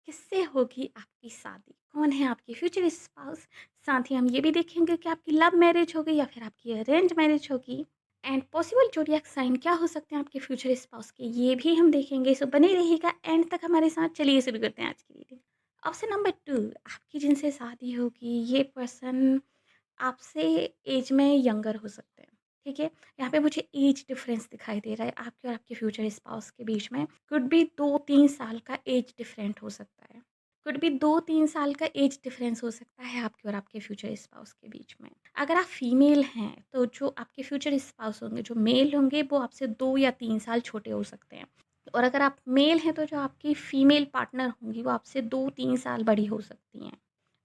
किससे होगी आपकी शादी, कौन है आपकी फ्यूचर स्पाउस। साथ ही हम ये भी देखेंगे कि आपकी लव मैरिज होगी या फिर आपकी अरेंज मैरिज होगी। एंड पॉसिबल जोडिएक साइन क्या हो सकते हैं आपके फ्यूचर स्पाउस के, ये भी हम देखेंगे। सो बने रहिएगा एंड तक हमारे साथ। चलिए शुरू करते हैं आज की रीडिंग। ऑप्शन नंबर 2, आपकी जिनसे शादी होगी ये पर्सन आपसे एज में यंगर हो सकते हैं, ठीक है? यहाँ पे मुझे एज डिफरेंस दिखाई दे रहा है आपके और आपके फ्यूचर स्पाउस के बीच में। कुड भी 2-3 साल का एज डिफरेंट हो सकता है। कुड भी 2-3 साल का एज डिफरेंस हो सकता है आपके और आपके फ्यूचर स्पाउस के बीच में। अगर आप फीमेल हैं तो जो आपके फ्यूचर स्पाउस होंगे, जो मेल होंगे, वो आपसे 2 या 3 साल छोटे हो सकते हैं। और अगर आप मेल हैं तो जो आपकी फीमेल पार्टनर होंगी वो आपसे 2-3 साल बड़ी हो सकती हैं।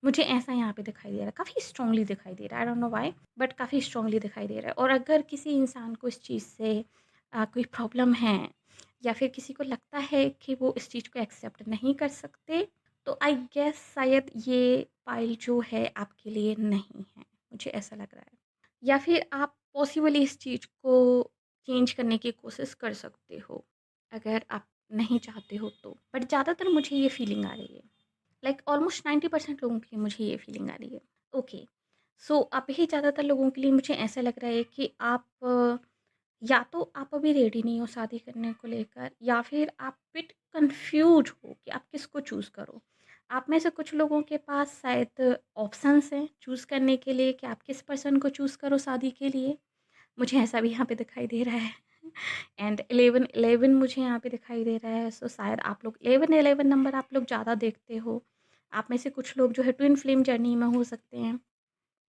मुझे ऐसा यहाँ पे दिखाई दे रहा है, काफ़ी स्ट्रॉन्गली दिखाई दे रहा है। I don't know why, but काफ़ी स्ट्रॉन्गली दिखाई दे रहा है। और अगर किसी इंसान को इस चीज़ से कोई प्रॉब्लम है या फिर किसी को लगता है कि वो इस चीज़ को एक्सेप्ट नहीं कर सकते, तो आई गेस शायद ये पाइल जो है आपके लिए नहीं है। मुझे ऐसा लग रहा है। या फिर आप पॉसिबली इस चीज़ को चेंज करने की कोशिश कर सकते हो, अगर आप नहीं चाहते हो तो। बट ज़्यादातर मुझे ये फीलिंग आ रही है, लाइक ऑलमोस्ट 90% लोगों के लिए मुझे ये फीलिंग आ रही है। ओके, सो अभी ज़्यादातर लोगों के लिए मुझे ऐसा लग रहा है कि आप या तो आप अभी रेडी नहीं हो शादी करने को लेकर, या फिर आप बिट कंफ्यूज हो कि आप किसको चूज़ करो। आप में से कुछ लोगों के पास शायद ऑप्शंस हैं चूज़ करने के लिए कि आप किस पर्सन को चूज़ करो शादी के लिए। मुझे ऐसा भी यहाँ पे दिखाई दे रहा है। एंड 11-11 मुझे यहाँ पे दिखाई दे रहा है। सो शायद आप लोग 11-11 नंबर आप लोग ज़्यादा देखते हो। आप में से कुछ लोग जो है ट्विन फ्लेम जर्नी में हो सकते हैं।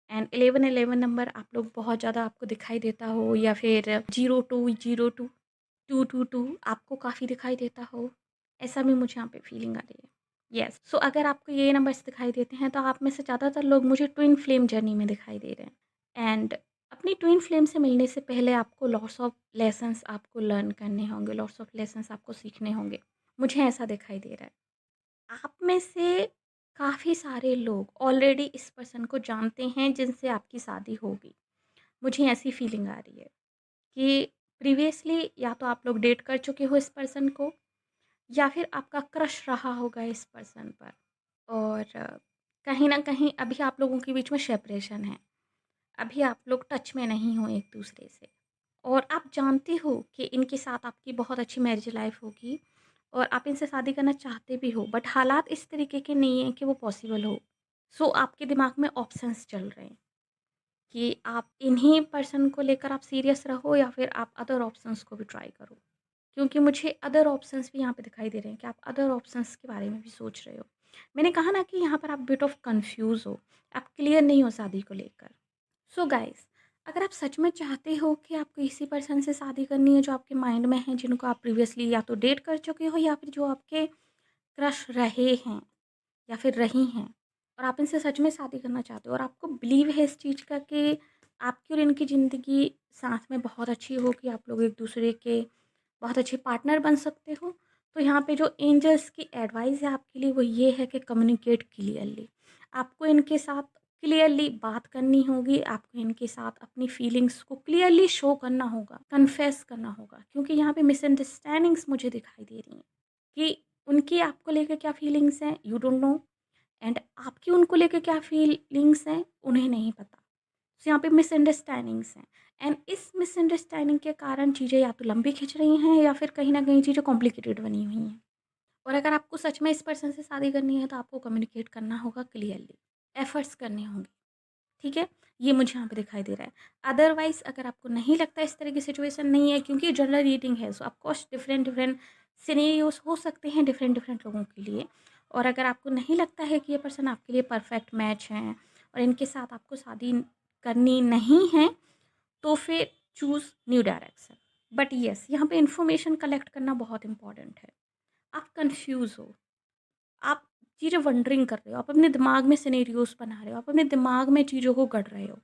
एंड 11-11 नंबर आप लोग बहुत ज़्यादा आपको दिखाई देता हो, या फिर 02-02 222 आपको काफ़ी दिखाई देता हो। ऐसा भी मुझे यहाँ पे फीलिंग आ रही है। यस, सो अगर आपको ये नंबर्स दिखाई देते हैं तो आप में से ज़्यादातर लोग मुझे ट्विन फ्लेम जर्नी में दिखाई दे रहे हैं। एंड अपनी ट्विन फ्लेम से मिलने से पहले आपको लॉट्स ऑफ लेसन्स आपको लर्न करने होंगे, लॉट्स ऑफ लेसन्स आपको सीखने होंगे। मुझे ऐसा दिखाई दे रहा है। आप में से काफ़ी सारे लोग ऑलरेडी इस पर्सन को जानते हैं जिनसे आपकी शादी होगी। मुझे ऐसी फीलिंग आ रही है कि प्रीवियसली या तो आप लोग डेट कर चुके हो इस पर्सन को, या फिर आपका क्रश रहा होगा इस पर्सन पर। और कहीं न कहीं अभी आप लोगों के बीच में सेपरेशन है। अभी आप लोग टच में नहीं हो एक दूसरे से, और आप जानते हो कि इनके साथ आपकी बहुत अच्छी मैरिज लाइफ होगी, और आप इनसे शादी करना चाहते भी हो, बट हालात इस तरीके के नहीं हैं कि वो पॉसिबल हो। सो आपके दिमाग में ऑप्शंस चल रहे हैं कि आप इन्हीं पर्सन को लेकर आप सीरियस रहो, या फिर आप अदर ऑप्शंस को भी ट्राई करो। क्योंकि मुझे अदर ऑप्शंस भी यहाँ पे दिखाई दे रहे हैं कि आप अदर ऑप्शंस के बारे में भी सोच रहे हो। मैंने कहा ना कि यहाँ पर आप बिट ऑफ कंफ्यूज हो, आप क्लियर नहीं हो शादी को लेकर। सो गाइस, अगर आप सच में चाहते हो कि आपको इसी पर्सन से शादी करनी है जो आपके माइंड में है, जिनको आप प्रीवियसली या तो डेट कर चुके हो, या फिर जो आपके क्रश रहे हैं या फिर रही हैं, और आप इनसे सच में शादी करना चाहते हो, और आपको बिलीव है इस चीज़ का कि आपकी और इनकी ज़िंदगी साथ में बहुत अच्छी होगी, आप लोग एक दूसरे के बहुत अच्छे पार्टनर बन सकते हो। तो यहाँ पे जो एंजल्स की एडवाइस है आपके लिए वो ये है कि कम्युनिकेट क्लियरली। आपको इनके साथ क्लियरली बात करनी होगी, आपको इनके साथ अपनी फीलिंग्स को क्लियरली शो करना होगा, कन्फेस करना होगा, क्योंकि यहाँ पे मिसअंडरस्टैंडिंग्स मुझे दिखाई दे रही हैं कि उनकी आपको लेकर क्या फीलिंग्स हैं, यू डोंट नो, एंड आपकी उनको लेकर क्या फीलिंग्स हैं, उन्हें नहीं पता। तो यहाँ पे मिसअंडरस्टैंडिंग्स हैं, एंड इस मिसअंडरस्टैंडिंग के कारण चीज़ें या तो लंबी खिंच रही हैं, या फिर कहीं ना कहीं चीज़ें कॉम्प्लिकेटेड बनी हुई हैं। और अगर आपको सच में इस पर्सन से शादी करनी है तो आपको कम्युनिकेट करना होगा क्लियरली, एफर्ट्स करने होंगे। ठीक है, ये मुझे यहाँ पे दिखाई दे रहा है। अदरवाइज़ अगर आपको नहीं लगता इस तरह की सिचुएशन नहीं है, क्योंकि जनरल रीडिंग है, so of course different different scenarios हो सकते हैं डिफरेंट डिफरेंट लोगों के लिए। और अगर आपको नहीं लगता है कि ये पर्सन आपके लिए परफेक्ट मैच हैं, और इनके साथ आपको शादी करनी नहीं है, तो फिर choose new direction. But yes, यहाँ पे इंफॉर्मेशन कलेक्ट करना बहुत इंपॉर्टेंट है। आप कंफ्यूज हो, आप चीज़ें वंडरिंग कर रहे हो, आप अपने दिमाग में सिनेरियोस बना रहे हो, आप अपने दिमाग में चीज़ों को गढ़ रहे हो,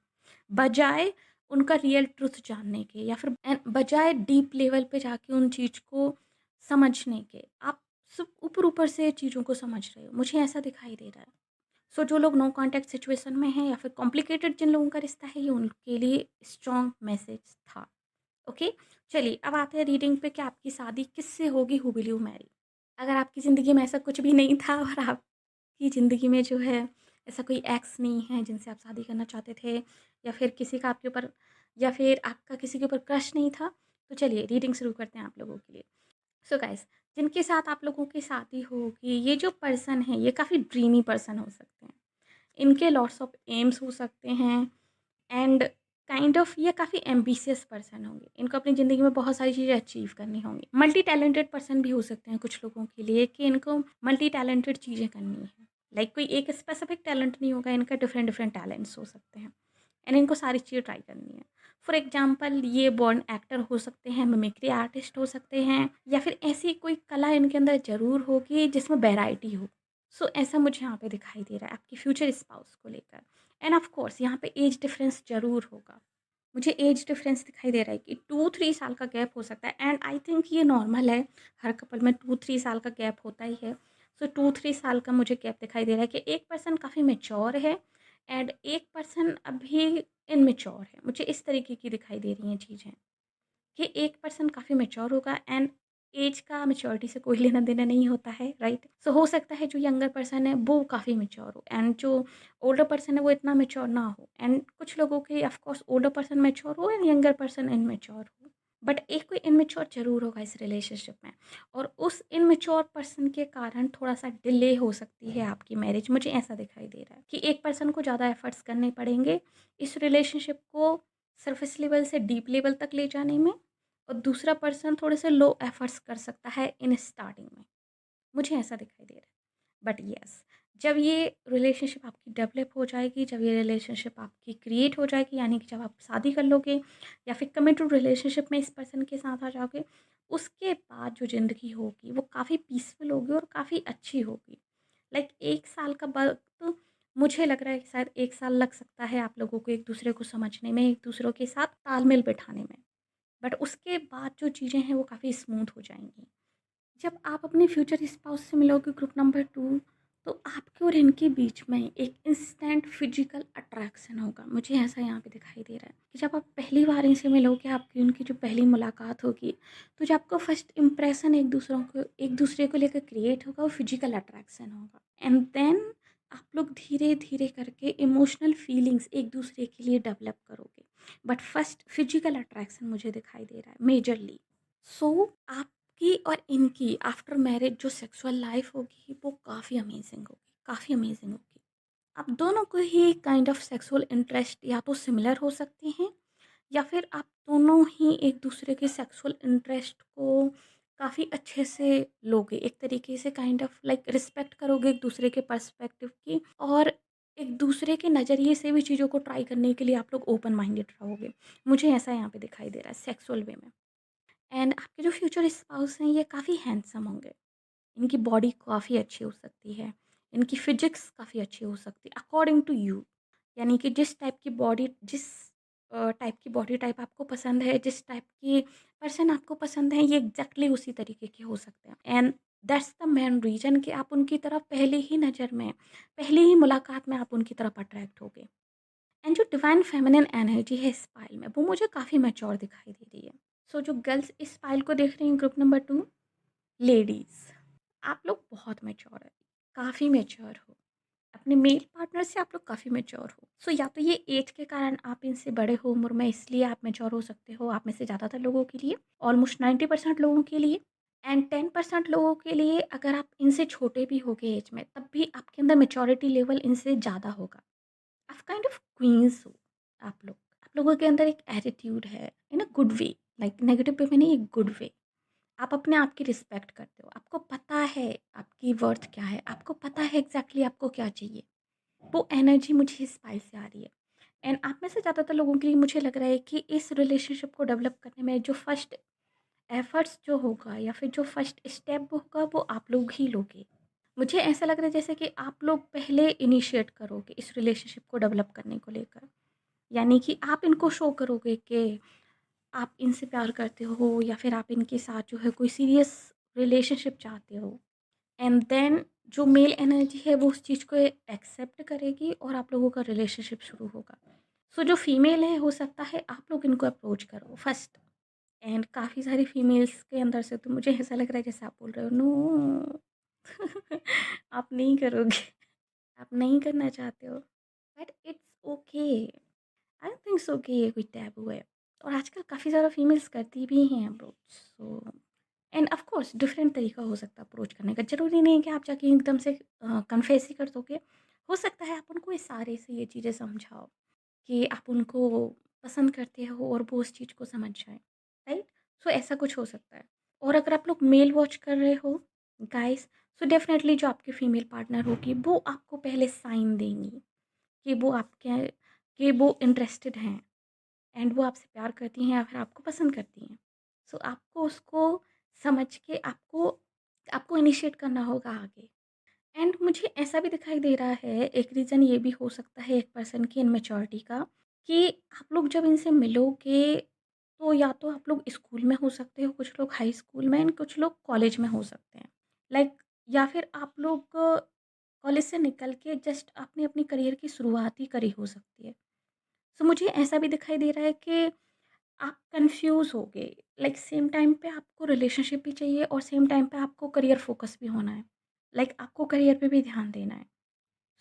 बजाय उनका रियल ट्रुथ जानने के, या फिर बजाय डीप लेवल पे जाके उन चीज़ को समझने के, आप सिर्फ ऊपर ऊपर से चीज़ों को समझ रहे हो। मुझे ऐसा दिखाई दे रहा है। सो जो लोग नो कॉन्टैक्ट सिचुएशन में हैं, या फिर कॉम्प्लिकेटेड जिन लोगों का रिश्ता है, ये उनके लिए स्ट्रॉन्ग मैसेज था। ओके, चलिए अब आते हैं रीडिंग पे कि आपकी शादी किससे होगी, हु विल यू मैरी। अगर आपकी ज़िंदगी में ऐसा कुछ भी नहीं था, और आपकी ज़िंदगी में जो है ऐसा कोई एक्स नहीं है जिनसे आप शादी करना चाहते थे, या फिर किसी का आपके ऊपर, या फिर आपका किसी के ऊपर क्रश नहीं था, तो चलिए रीडिंग शुरू करते हैं आप लोगों के लिए। सो गाइस, जिनके साथ आप लोगों की शादी होगी, ये जो पर्सन है ये काफ़ी ड्रीमी पर्सन हो सकते हैं। इनके लॉट्स ऑफ एम्स हो सकते हैं, एंड काइंड ऑफ ये काफ़ी एम्बिशियस पर्सन होंगे। इनको अपनी ज़िंदगी में बहुत सारी चीज़ें अचीव करनी होंगी। मल्टी टैलेंटेड पर्सन भी हो सकते हैं कुछ लोगों के लिए, कि इनको मल्टी टैलेंटेड चीज़ें करनी है। लाइक कोई एक स्पेसिफिक टैलेंट नहीं होगा, इनका डिफरेंट डिफरेंट टैलेंट्स हो सकते हैं, एंड इनको सारी चीज़ें ट्राई करनी है। फॉर एग्जाम्पल, ये बॉर्न एक्टर हो सकते हैं, मिमिक्री आर्टिस्ट हो सकते हैं, या फिर ऐसी कोई कला इनके अंदर ज़रूर होगी जिसमें वैरायटी हो। सो ऐसा मुझे यहाँ पे दिखाई दे रहा है आपकी फ्यूचर स्पाउस को लेकर। एंड ऑफ कोर्स यहाँ पे एज डिफरेंस ज़रूर होगा। मुझे एज डिफरेंस दिखाई दे रहा है कि 2-3 साल का गैप हो सकता है, एंड आई थिंक ये नॉर्मल है। हर कपल में 2-3 साल का गैप होता ही है। सो 2-3 साल का मुझे गैप दिखाई दे रहा है कि एक पर्सन काफ़ी मैच्योर है, एंड एक पर्सन अभी इनमेच्योर है। मुझे इस तरीके की दिखाई दे रही हैं चीज़ें कि एक पर्सन काफ़ी मैच्योर होगा एंड एज का मैच्योरिटी से कोई लेना देना नहीं होता है, राइट? सो हो सकता है जो यंगर पर्सन है वो काफ़ी मैच्योर हो एंड जो ओल्डर पर्सन है वो इतना मैच्योर ना हो, एंड कुछ लोगों के of course older person mature हो एंड यंगर पर्सन इनमेच्योर हो, बट एक कोई इनमेच्योर ज़रूर होगा इस रिलेशनशिप में, और उस इनमेच्योर पर्सन के कारण थोड़ा सा डिले हो सकती है आपकी मैरिज। मुझे ऐसा दिखाई दे रहा है कि एक पर्सन को ज़्यादा एफर्ट्स करने पड़ेंगे इस रिलेशनशिप को सरफेस लेवल से डीप लेवल तक ले जाने में, और दूसरा पर्सन थोड़े से लो एफर्ट्स कर सकता है इन स्टार्टिंग में। मुझे ऐसा दिखाई दे रहा है। बट यस, जब ये रिलेशनशिप आपकी डेवलप हो जाएगी, जब ये रिलेशनशिप आपकी क्रिएट हो जाएगी, यानी कि जब आप शादी कर लोगे या फिर कमिटेड रिलेशनशिप में इस पर्सन के साथ आ जाओगे, उसके बाद जो ज़िंदगी होगी वो काफ़ी पीसफुल होगी और काफ़ी अच्छी होगी। लाइक 1 साल का वक़्त मुझे लग रहा है कि शायद 1 साल लग सकता है आप लोगों को एक-दूसरे को समझने में, एक-दूसरों के साथ तालमेल बिठाने में। बट उसके बाद जो चीज़ें हैं वो काफ़ी स्मूथ हो जाएँगी। जब आप अपने फ्यूचर स्पाउस से मिलोगे ग्रुप नंबर 2, तो आपके और इनके बीच में एक इंस्टेंट फिजिकल अट्रैक्शन होगा। मुझे ऐसा यहाँ पे दिखाई दे रहा है कि जब आप पहली बार इनसे मिलोगे, आपकी उनकी जो पहली मुलाकात होगी, तो जो आपका फर्स्ट इंप्रेशन एक दूसरे को लेकर क्रिएट होगा वो फिजिकल अट्रैक्शन होगा, एंड देन आप लोग धीरे धीरे करके इमोशनल फीलिंग्स एक दूसरे के लिए डेवलप करोगे, बट फर्स्ट फिजिकल अट्रैक्शन मुझे दिखाई दे रहा है मेजरली। सो आपकी और इनकी आफ्टर मैरिज जो सेक्सुअल लाइफ होगी वो काफ़ी अमेजिंग होगी, काफ़ी अमेजिंग होगी। आप दोनों को ही काइंड ऑफ सेक्सुअल इंटरेस्ट या तो सिमिलर हो सकते हैं, या फिर आप दोनों ही एक दूसरे के सेक्सुअल इंटरेस्ट को काफ़ी अच्छे से लोगे, एक तरीके से काइंड ऑफ लाइक रिस्पेक्ट करोगे एक दूसरे के पर्सपेक्टिव की, और एक दूसरे के नज़रिए से भी चीज़ों को ट्राई करने के लिए आप लोग ओपन माइंडेड रहोगे। मुझे ऐसा यहाँ पे दिखाई दे रहा है सेक्सुअल वे में। एंड आपके जो फ्यूचर स्पाउस हैं ये काफ़ी हैंडसम होंगे, इनकी बॉडी काफ़ी अच्छी हो सकती है, इनकी फिजिक्स काफ़ी अच्छी हो सकती है अकॉर्डिंग टू यू, यानी कि जिस टाइप की बॉडी टाइप आपको पसंद है, जिस टाइप की पर्सन आपको पसंद है, ये एग्जैक्टली उसी तरीके के हो सकते हैं, and that's the main reason कि आप उनकी तरफ पहले ही नज़र में, पहली ही मुलाकात में आप उनकी तरफ अट्रैक्ट हो गए। एंड जो डिवाइन फेमिनिन एनर्जी है इस फाइल में वो मुझे काफ़ी मैच्योर दिखाई दे रही है। सो जो गर्ल्स इस फाइल को देख रही हैं ग्रुप नंबर 2, लेडीज़, आप लोग बहुत मैच्योर है, काफ़ी मैच्योर हो। अपने मेल पार्टनर से आप लोग काफ़ी मैच्योर हो। सो या तो ये एज के कारण आप इनसे बड़े हो उम्र में, इसलिए आप मैच्योर हो सकते हो, आप में से ज़्यादातर लोगों के लिए, ऑलमोस्ट 90% लोगों के लिए, एंड 10% लोगों के लिए अगर आप इनसे छोटे भी होगे एज में, तब भी आपके अंदर मैच्योरिटी लेवल इनसे ज़्यादा होगा। आप काइंड ऑफ क्वींस हो आप लोग। आप लोगों के अंदर एक एटीट्यूड है in a good way, like negative way में नहीं, एक गुड वे। आप अपने आप की रिस्पेक्ट करते हो, आपको पता है आपकी वर्थ क्या है, आपको पता है एग्जैक्टली आपको क्या चाहिए। वो एनर्जी मुझे इस फाइल से आ रही है, एंड आप में से ज़्यादातर लोगों के लिए मुझे लग रहा है कि इस रिलेशनशिप को डेवलप करने में जो फर्स्ट एफर्ट्स जो होगा या फिर जो फर्स्ट स्टेप होगा वो आप लोग ही लोगे। मुझे ऐसा लग रहा है जैसे कि आप लोग पहले इनिशिएट करोगे इस रिलेशनशिप को डेवलप करने को लेकर, यानी कि आप इनको शो करोगे कि आप इनसे प्यार करते हो या फिर आप इनके साथ जो है कोई सीरियस रिलेशनशिप चाहते हो, एंड देन जो मेल एनर्जी है वो उस चीज़ को एक्सेप्ट करेगी और आप लोगों का रिलेशनशिप शुरू होगा। सो जो फीमेल है हो सकता है आप लोग इनको अप्रोच करो फर्स्ट, एंड काफ़ी सारी फीमेल्स के अंदर से तो मुझे ऐसा लग रहा है जैसे आप बोल रहे हो नो आप नहीं करोगे, आप नहीं करना चाहते हो, but it's okay. I don't think so कि ये कोई टैबू है, और आजकल काफ़ी ज़्यादा फीमेल्स करती भी हैं approach. So end of course different तरीका हो सकता है अप्रोच करने का, ज़रूरी नहीं है कि आप जाके एकदम से कन्फेस ही कर दोगे। हो सकता है आप उनको इशारे से ये चीज़ें समझाओ कि आप उनको पसंद करते हो और वो उस चीज़ को समझ जाएँ, राइट? सो ऐसा कुछ हो सकता है। और अगर आप लोग मेल वॉच कर रहे हो गाइस, सो डेफ़िनेटली जो आपकी फीमेल पार्टनर होगी वो आपको पहले साइन देंगी कि वो इंटरेस्टेड हैं, एंड वो आपसे प्यार करती हैं या फिर आपको पसंद करती हैं। सो आपको उसको समझ के आपको आपको इनिशिएट करना होगा आगे। एंड मुझे ऐसा भी दिखाई दे रहा है, एक रीज़न ये भी हो सकता है एक पर्सन की इनमेच्योरिटी का, कि आप लोग जब इनसे मिलोगे तो या तो आप लोग स्कूल में हो सकते हो, कुछ लोग हाई स्कूल में एंड कुछ लोग कॉलेज में हो सकते हैं, लाइक या फिर आप लोग कॉलेज से निकल के जस्ट आपने अपनी करियर की शुरुआत ही करी हो सकती है। सो मुझे ऐसा भी दिखाई दे रहा है कि आप कन्फ्यूज़ हो गए, लाइक सेम टाइम पे आपको रिलेशनशिप भी चाहिए और सेम टाइम पे आपको करियर फ़ोकस भी होना है। लाइक आपको करियर पे भी ध्यान देना है।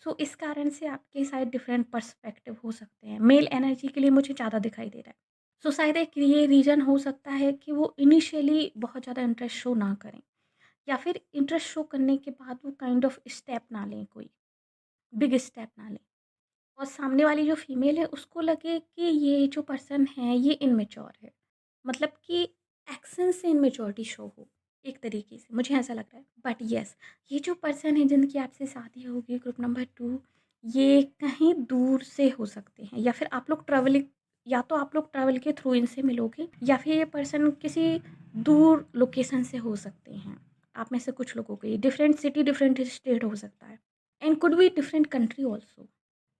सो इस कारण से आपके शायद डिफरेंट पर्सपेक्टिव हो सकते हैं। मेल एनर्जी के लिए मुझे ज़्यादा दिखाई दे रहा है। सो शायद एक ये रीज़न हो सकता है कि वो इनिशियली बहुत ज़्यादा इंटरेस्ट शो ना करें, या फिर इंटरेस्ट शो करने के बाद वो काइंड ऑफ स्टेप ना लें, कोई बिग स्टेप ना लें। और सामने वाली जो फीमेल है उसको लगे कि ये जो पर्सन है ये इनमेच्योर है, मतलब कि एक्शन से इनमेच्योरिटी शो हो, एक तरीके से मुझे ऐसा लग रहा है। बट यस, ये जो पर्सन है जिनकी आपसे शादी होगी, ग्रुप नंबर 2, ये कहीं दूर से हो सकते हैं, या फिर आप लोग ट्रेवलिंग, या तो आप लोग ट्रैवल के थ्रू इनसे मिलोगे, या फिर ये पर्सन किसी दूर लोकेशन से हो सकते हैं। आप में से कुछ लोगों के डिफरेंट सिटी डिफरेंट स्टेट हो सकता है, and could be different country also.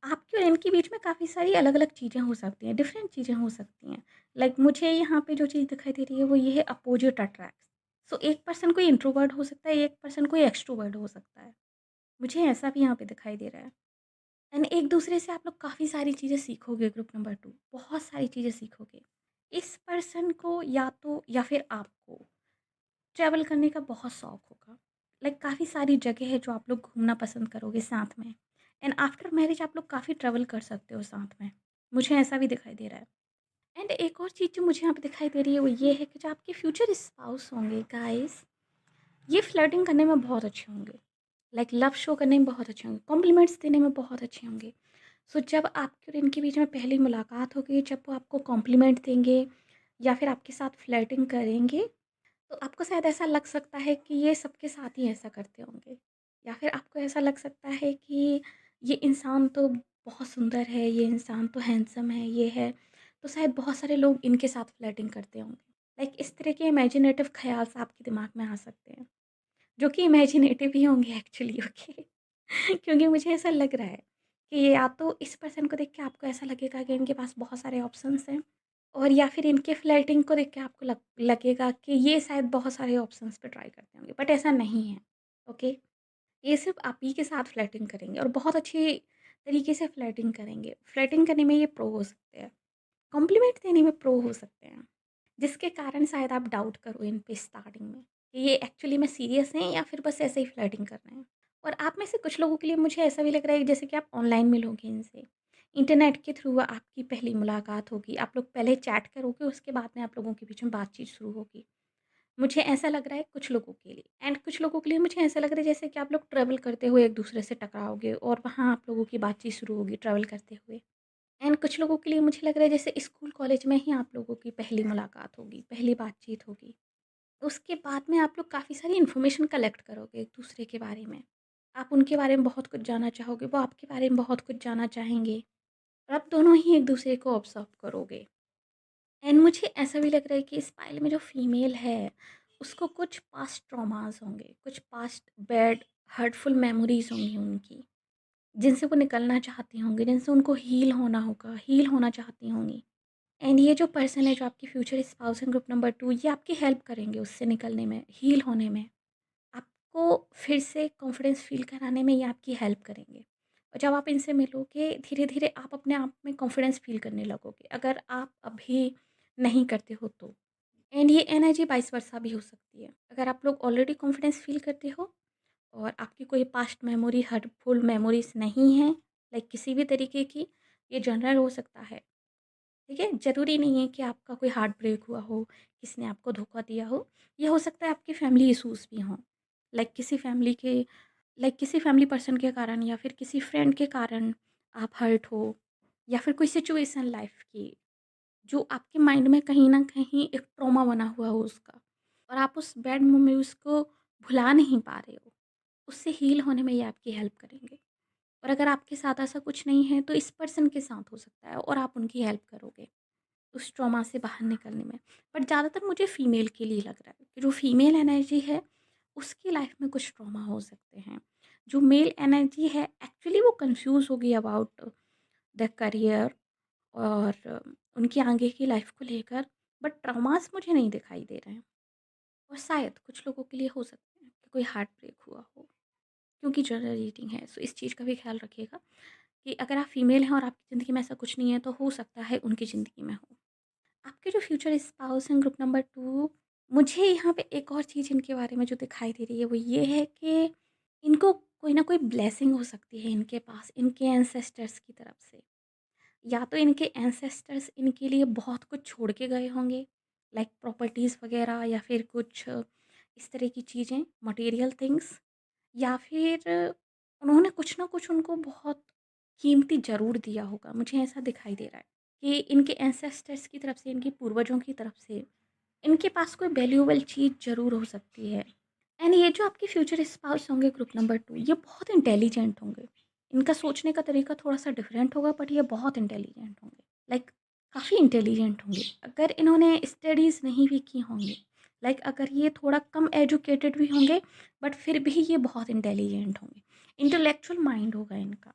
आपके और इनके बीच में काफ़ी सारी अलग-अलग चीज़ें हो सकती हैं, डिफरेंट चीज़ें हो सकती हैं। लाइक मुझे यहाँ पे जो चीज़ दिखाई दे रही है वो ये है, अपोजिट अट्रैक्ट्स। सो एक पर्सन कोई इंट्रोवर्ट हो सकता है, एक पर्सन कोई एक्सट्रोवर्ट हो सकता है। मुझे ऐसा भी यहाँ पे दिखाई दे रहा है। एंड एक दूसरे से आप लोग काफ़ी सारी चीज़ें सीखोगे, ग्रुप नंबर 2, बहुत सारी चीज़ें सीखोगे। इस पर्सन को या तो या फिर आपको ट्रैवल करने का बहुत शौक होगा। लाइक काफ़ी सारी जगह है जो आप लोग घूमना पसंद करोगे साथ में, एंड आफ्टर मैरिज आप लोग काफ़ी ट्रैवल कर सकते हो साथ में। मुझे ऐसा भी दिखाई दे रहा है। एंड एक और चीज़ जो मुझे यहाँ पे दिखाई दे रही है वो ये है कि जो आपके फ्यूचर स्पाउस होंगे गाइस, ये फ्लर्टिंग करने में बहुत अच्छे होंगे। लाइक लव शो करने में बहुत अच्छे होंगे, कॉम्प्लीमेंट्स देने में बहुत अच्छे होंगे। सो जब आपके और इनके बीच में पहली मुलाकात होगी, जब वो आपको कॉम्प्लीमेंट देंगे या फिर आपके साथ फ्लर्टिंग करेंगे, तो आपको शायद ऐसा लग सकता है कि ये सबके साथ ही ऐसा करते होंगे, या फिर आपको ऐसा लग सकता है कि ये इंसान तो बहुत सुंदर है, ये इंसान तो हैंडसम है, ये है, तो शायद बहुत सारे लोग इनके साथ फ्लर्टिंग करते होंगे। लाइक इस तरह के इमेजिनेटिव ख्याल आपके दिमाग में आ सकते हैं, जो कि इमेजिनेटिव ही होंगे एक्चुअली, ओके। क्योंकि मुझे ऐसा लग रहा है कि ये या तो इस पर्सन को देख के आपको ऐसा लगेगा कि इनके पास बहुत सारे ऑप्शंस हैं, और या फिर इनके फ्लर्टिंग को देख के आपको लगेगा कि ये शायद बहुत सारे ऑप्शंस पे ट्राई करते होंगे, बट ऐसा नहीं है, ओके। ये सिर्फ आप ही के साथ फ्लर्टिंग करेंगे और बहुत अच्छी तरीके से फ्लर्टिंग करेंगे। फ्लर्टिंग करने में ये प्रो हो सकते हैं, कॉम्प्लीमेंट देने में प्रो हो सकते हैं, जिसके कारण शायद आप डाउट करो इन पे स्टार्टिंग में कि ये एक्चुअली में सीरियस हैं या फिर बस ऐसे ही फ्लर्टिंग कर रहे हैं। और आप में से कुछ लोगों के लिए मुझे ऐसा भी लग रहा है कि जैसे कि आप ऑनलाइन मिलोगे इनसे, इंटरनेट के थ्रू आपकी पहली मुलाकात होगी, आप लोग पहले चैट करोगे, उसके बाद में आप लोगों के बीच में बातचीत शुरू होगी। मुझे ऐसा लग रहा है कुछ लोगों के लिए, एंड कुछ लोगों के लिए मुझे ऐसा लग रहा है जैसे कि आप लोग ट्रैवल करते हुए एक दूसरे से टकराओगे और वहाँ आप लोगों की बातचीत शुरू होगी ट्रैवल करते हुए। एंड कुछ लोगों के लिए मुझे लग रहा है जैसे स्कूल कॉलेज में ही आप लोगों की पहली मुलाकात होगी, पहली बातचीत होगी। उसके बाद में आप लोग काफ़ी सारी इन्फॉर्मेशन कलेक्ट करोगे एक दूसरे के बारे में। आप उनके बारे में बहुत कुछ जानना चाहोगे, वो आपके बारे में बहुत कुछ जानना चाहेंगे, और आप दोनों ही एक दूसरे को ऑब्जर्व करोगे। एंड मुझे ऐसा भी लग रहा है कि इस पाइल में जो फीमेल है, उसको कुछ पास्ट ट्रॉमास होंगे, कुछ पास्ट बैड हर्टफुल मेमोरीज होंगी उनकी, जिनसे वो निकलना चाहती होंगी, जिनसे उनको हील होना होगा, हील होना चाहती होंगी। एंड ये जो पर्सन है जो आपकी फ्यूचर स्पाउस है, ग्रुप नंबर 2, ये आपकी हेल्प करेंगे उससे निकलने में, हील होने में। आपको फिर से कॉन्फिडेंस फ़ील कराने में ये आपकी हेल्प करेंगे। और जब आप इनसे मिलोगे, धीरे-धीरे आप अपने आप में कॉन्फिडेंस फ़ील करने लगोगे, अगर आप अभी नहीं करते हो तो। एंड ये एनर्जी वाइस वर्सा भी हो सकती है। अगर आप लोग ऑलरेडी कॉन्फिडेंस फ़ील करते हो और आपकी कोई पास्ट मेमोरी हर्टफुल मेमोरीज़ नहीं है, लाइक किसी भी तरीके की, ये जनरल हो सकता है। ठीक है? ज़रूरी नहीं है कि आपका कोई हार्ट ब्रेक हुआ हो, किसी ने आपको धोखा दिया हो। ये हो सकता है आपके फैमिली इश्यूज़ भी हों। लाइक किसी फैमिली के, लाइक किसी फैमिली पर्सन के कारण या फिर किसी फ्रेंड के कारण आप हर्ट हो, या फिर कोई सिचुएशन लाइफ़ की, जो आपके माइंड में कहीं न कहीं एक ट्रॉमा बना हुआ हो उसका, और आप उस बैड मोमेंट्स को भुला नहीं पा रहे हो। उससे हील होने में ये आपकी हेल्प करेंगे। और अगर आपके साथ ऐसा कुछ नहीं है तो इस पर्सन के साथ हो सकता है और आप उनकी हेल्प करोगे उस ट्रॉमा से बाहर निकलने में। बट ज़्यादातर मुझे फ़ीमेल के लिए लग रहा है कि जो फीमेल एनर्जी है, उसकी लाइफ में कुछ ट्रॉमा हो सकते हैं। जो मेल एनर्जी है एक्चुअली वो कंफ्यूज होगी अबाउट द करियर और उनकी आगे की लाइफ को लेकर, बट ट्रॉमास मुझे नहीं दिखाई दे रहे हैं। और शायद कुछ लोगों के लिए हो सकते हैं कि कोई हार्ट ब्रेक हुआ हो, क्योंकि जनरल रीडिंग है, सो इस चीज़ का भी ख्याल रखिएगा कि अगर आप फीमेल हैं और आपकी ज़िंदगी में ऐसा कुछ नहीं है, तो हो सकता है उनकी ज़िंदगी में हो। आपके जो फ्यूचर स्पाउस हैं ग्रुप नंबर 2, मुझे यहाँ पे एक और चीज़ इनके बारे में जो दिखाई दे रही है वो ये है कि इनको कोई ना कोई ब्लेसिंग हो सकती है इनके पास, इनके एंसेस्टर्स की तरफ से। या तो इनके एंसेस्टर्स इनके लिए बहुत कुछ छोड़ के गए होंगे, लाइक प्रॉपर्टीज़ वगैरह या फिर कुछ इस तरह की चीज़ें, मटेरियल थिंग्स, या फिर उन्होंने कुछ ना कुछ उनको बहुत कीमती ज़रूर दिया होगा। मुझे ऐसा दिखाई दे रहा है कि इनके एंसेस्टर्स की तरफ से, इनके पूर्वजों की तरफ से इनके पास कोई वैल्यूएबल चीज़ ज़रूर हो सकती है। एंड ये जो आपके फ्यूचर स्पाउस होंगे ग्रुप नंबर 2, ये बहुत इंटेलिजेंट होंगे। इनका सोचने का तरीका थोड़ा-सा डिफरेंट होगा, बट ये बहुत इंटेलिजेंट होंगे। लाइक काफ़ी इंटेलिजेंट होंगे। अगर इन्होंने स्टडीज़ नहीं भी की होंगी, लाइक अगर ये थोड़ा कम एजुकेटेड भी होंगे, बट फिर भी ये बहुत इंटेलिजेंट होंगे। इंटेलेक्चुअल माइंड होगा इनका।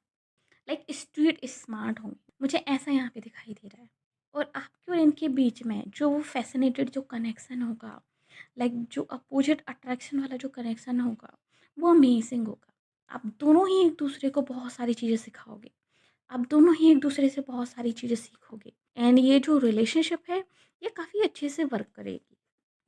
लाइक स्ट्रीट स्मार्ट होंगे। मुझे ऐसा यहाँ पे दिखाई दे रहा है। और आपके और इनके बीच में जो वो फैसिनेटेड जो कनेक्शन होगा, लाइक जो अपोजिट अट्रैक्शन वाला जो कनेक्शन होगा, वो अमेजिंग होगा। आप दोनों ही एक दूसरे को बहुत सारी चीज़ें सिखाओगे, आप दोनों ही एक दूसरे से बहुत सारी चीज़ें सीखोगे, एंड ये जो रिलेशनशिप है ये काफ़ी अच्छे से वर्क करेगी।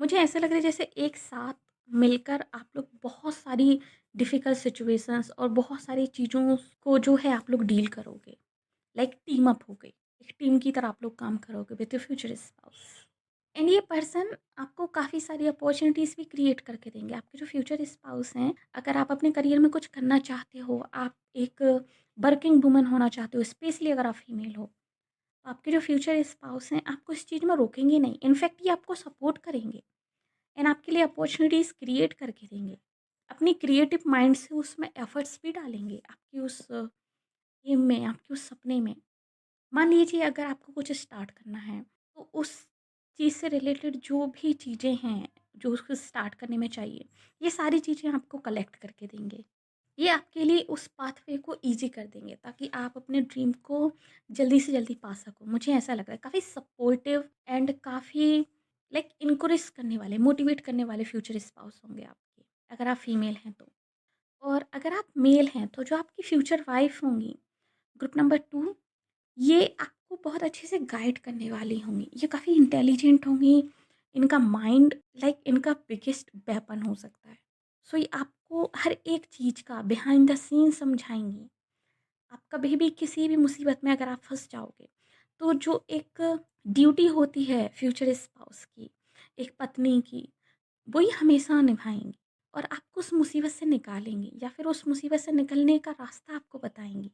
मुझे ऐसा लग रहा है जैसे एक साथ मिलकर आप लोग बहुत सारी डिफ़िकल्ट सिचुएशंस और बहुत सारी चीज़ों को जो है आप लोग डील करोगे, लाइक टीम अप हो गई, एक टीम की तरह आप लोग काम करोगे with your future spouse. And ये पर्सन आपको काफ़ी सारी अपॉर्चुनिटीज़ भी क्रिएट करके देंगे। आपके जो फ्यूचर स्पाउस हैं, अगर आप अपने करियर में कुछ करना चाहते हो, आप एक वर्किंग वुमन होना चाहते हो, स्पेशली अगर आप फीमेल हो, तो आपके जो फ्यूचर स्पाउस हैं आपको इस चीज़ में रोकेंगे नहीं। इनफैक्ट ये आपको सपोर्ट करेंगे एंड आपके लिए अपॉर्चुनिटीज़ क्रिएट करके देंगे। अपनी क्रिएटिव माइंड से उसमें एफर्ट्स भी डालेंगे आपकी उस एम में, आपके उस सपने में। मान लीजिए अगर आपको कुछ स्टार्ट करना है, तो उस चीज़ से रिलेटेड जो भी चीज़ें हैं, जो उसको स्टार्ट करने में चाहिए, ये सारी चीज़ें आपको कलेक्ट करके देंगे। ये आपके लिए उस पाथवे को ईज़ी कर देंगे ताकि आप अपने ड्रीम को जल्दी से जल्दी पा सको। मुझे ऐसा लग रहा है काफ़ी सपोर्टिव एंड काफ़ी लाइक इनकरेज करने वाले, मोटिवेट करने वाले फ्यूचर स्पाउस होंगे आपके, अगर आप फीमेल हैं तो। और अगर आप मेल हैं, तो जो आपकी फ्यूचर वाइफ़ होंगी, ग्रुप नंबर 2, ये आपको बहुत अच्छे से गाइड करने वाली होंगी। ये काफ़ी इंटेलिजेंट होंगी, इनका माइंड लाइक इनका बिगेस्ट वेपन हो सकता है। सो ये आपको हर एक चीज़ का बिहाइंड द सीन समझाएँगी। आप कभी भी किसी भी मुसीबत में अगर आप फँस जाओगे, तो जो एक ड्यूटी होती है फ्यूचर स्पाउस की, एक पत्नी की, वो ये हमेशा निभाएँगी और आपको उस मुसीबत से निकालेंगी या फिर उस मुसीबत से निकलने का रास्ता आपको बताएँगी।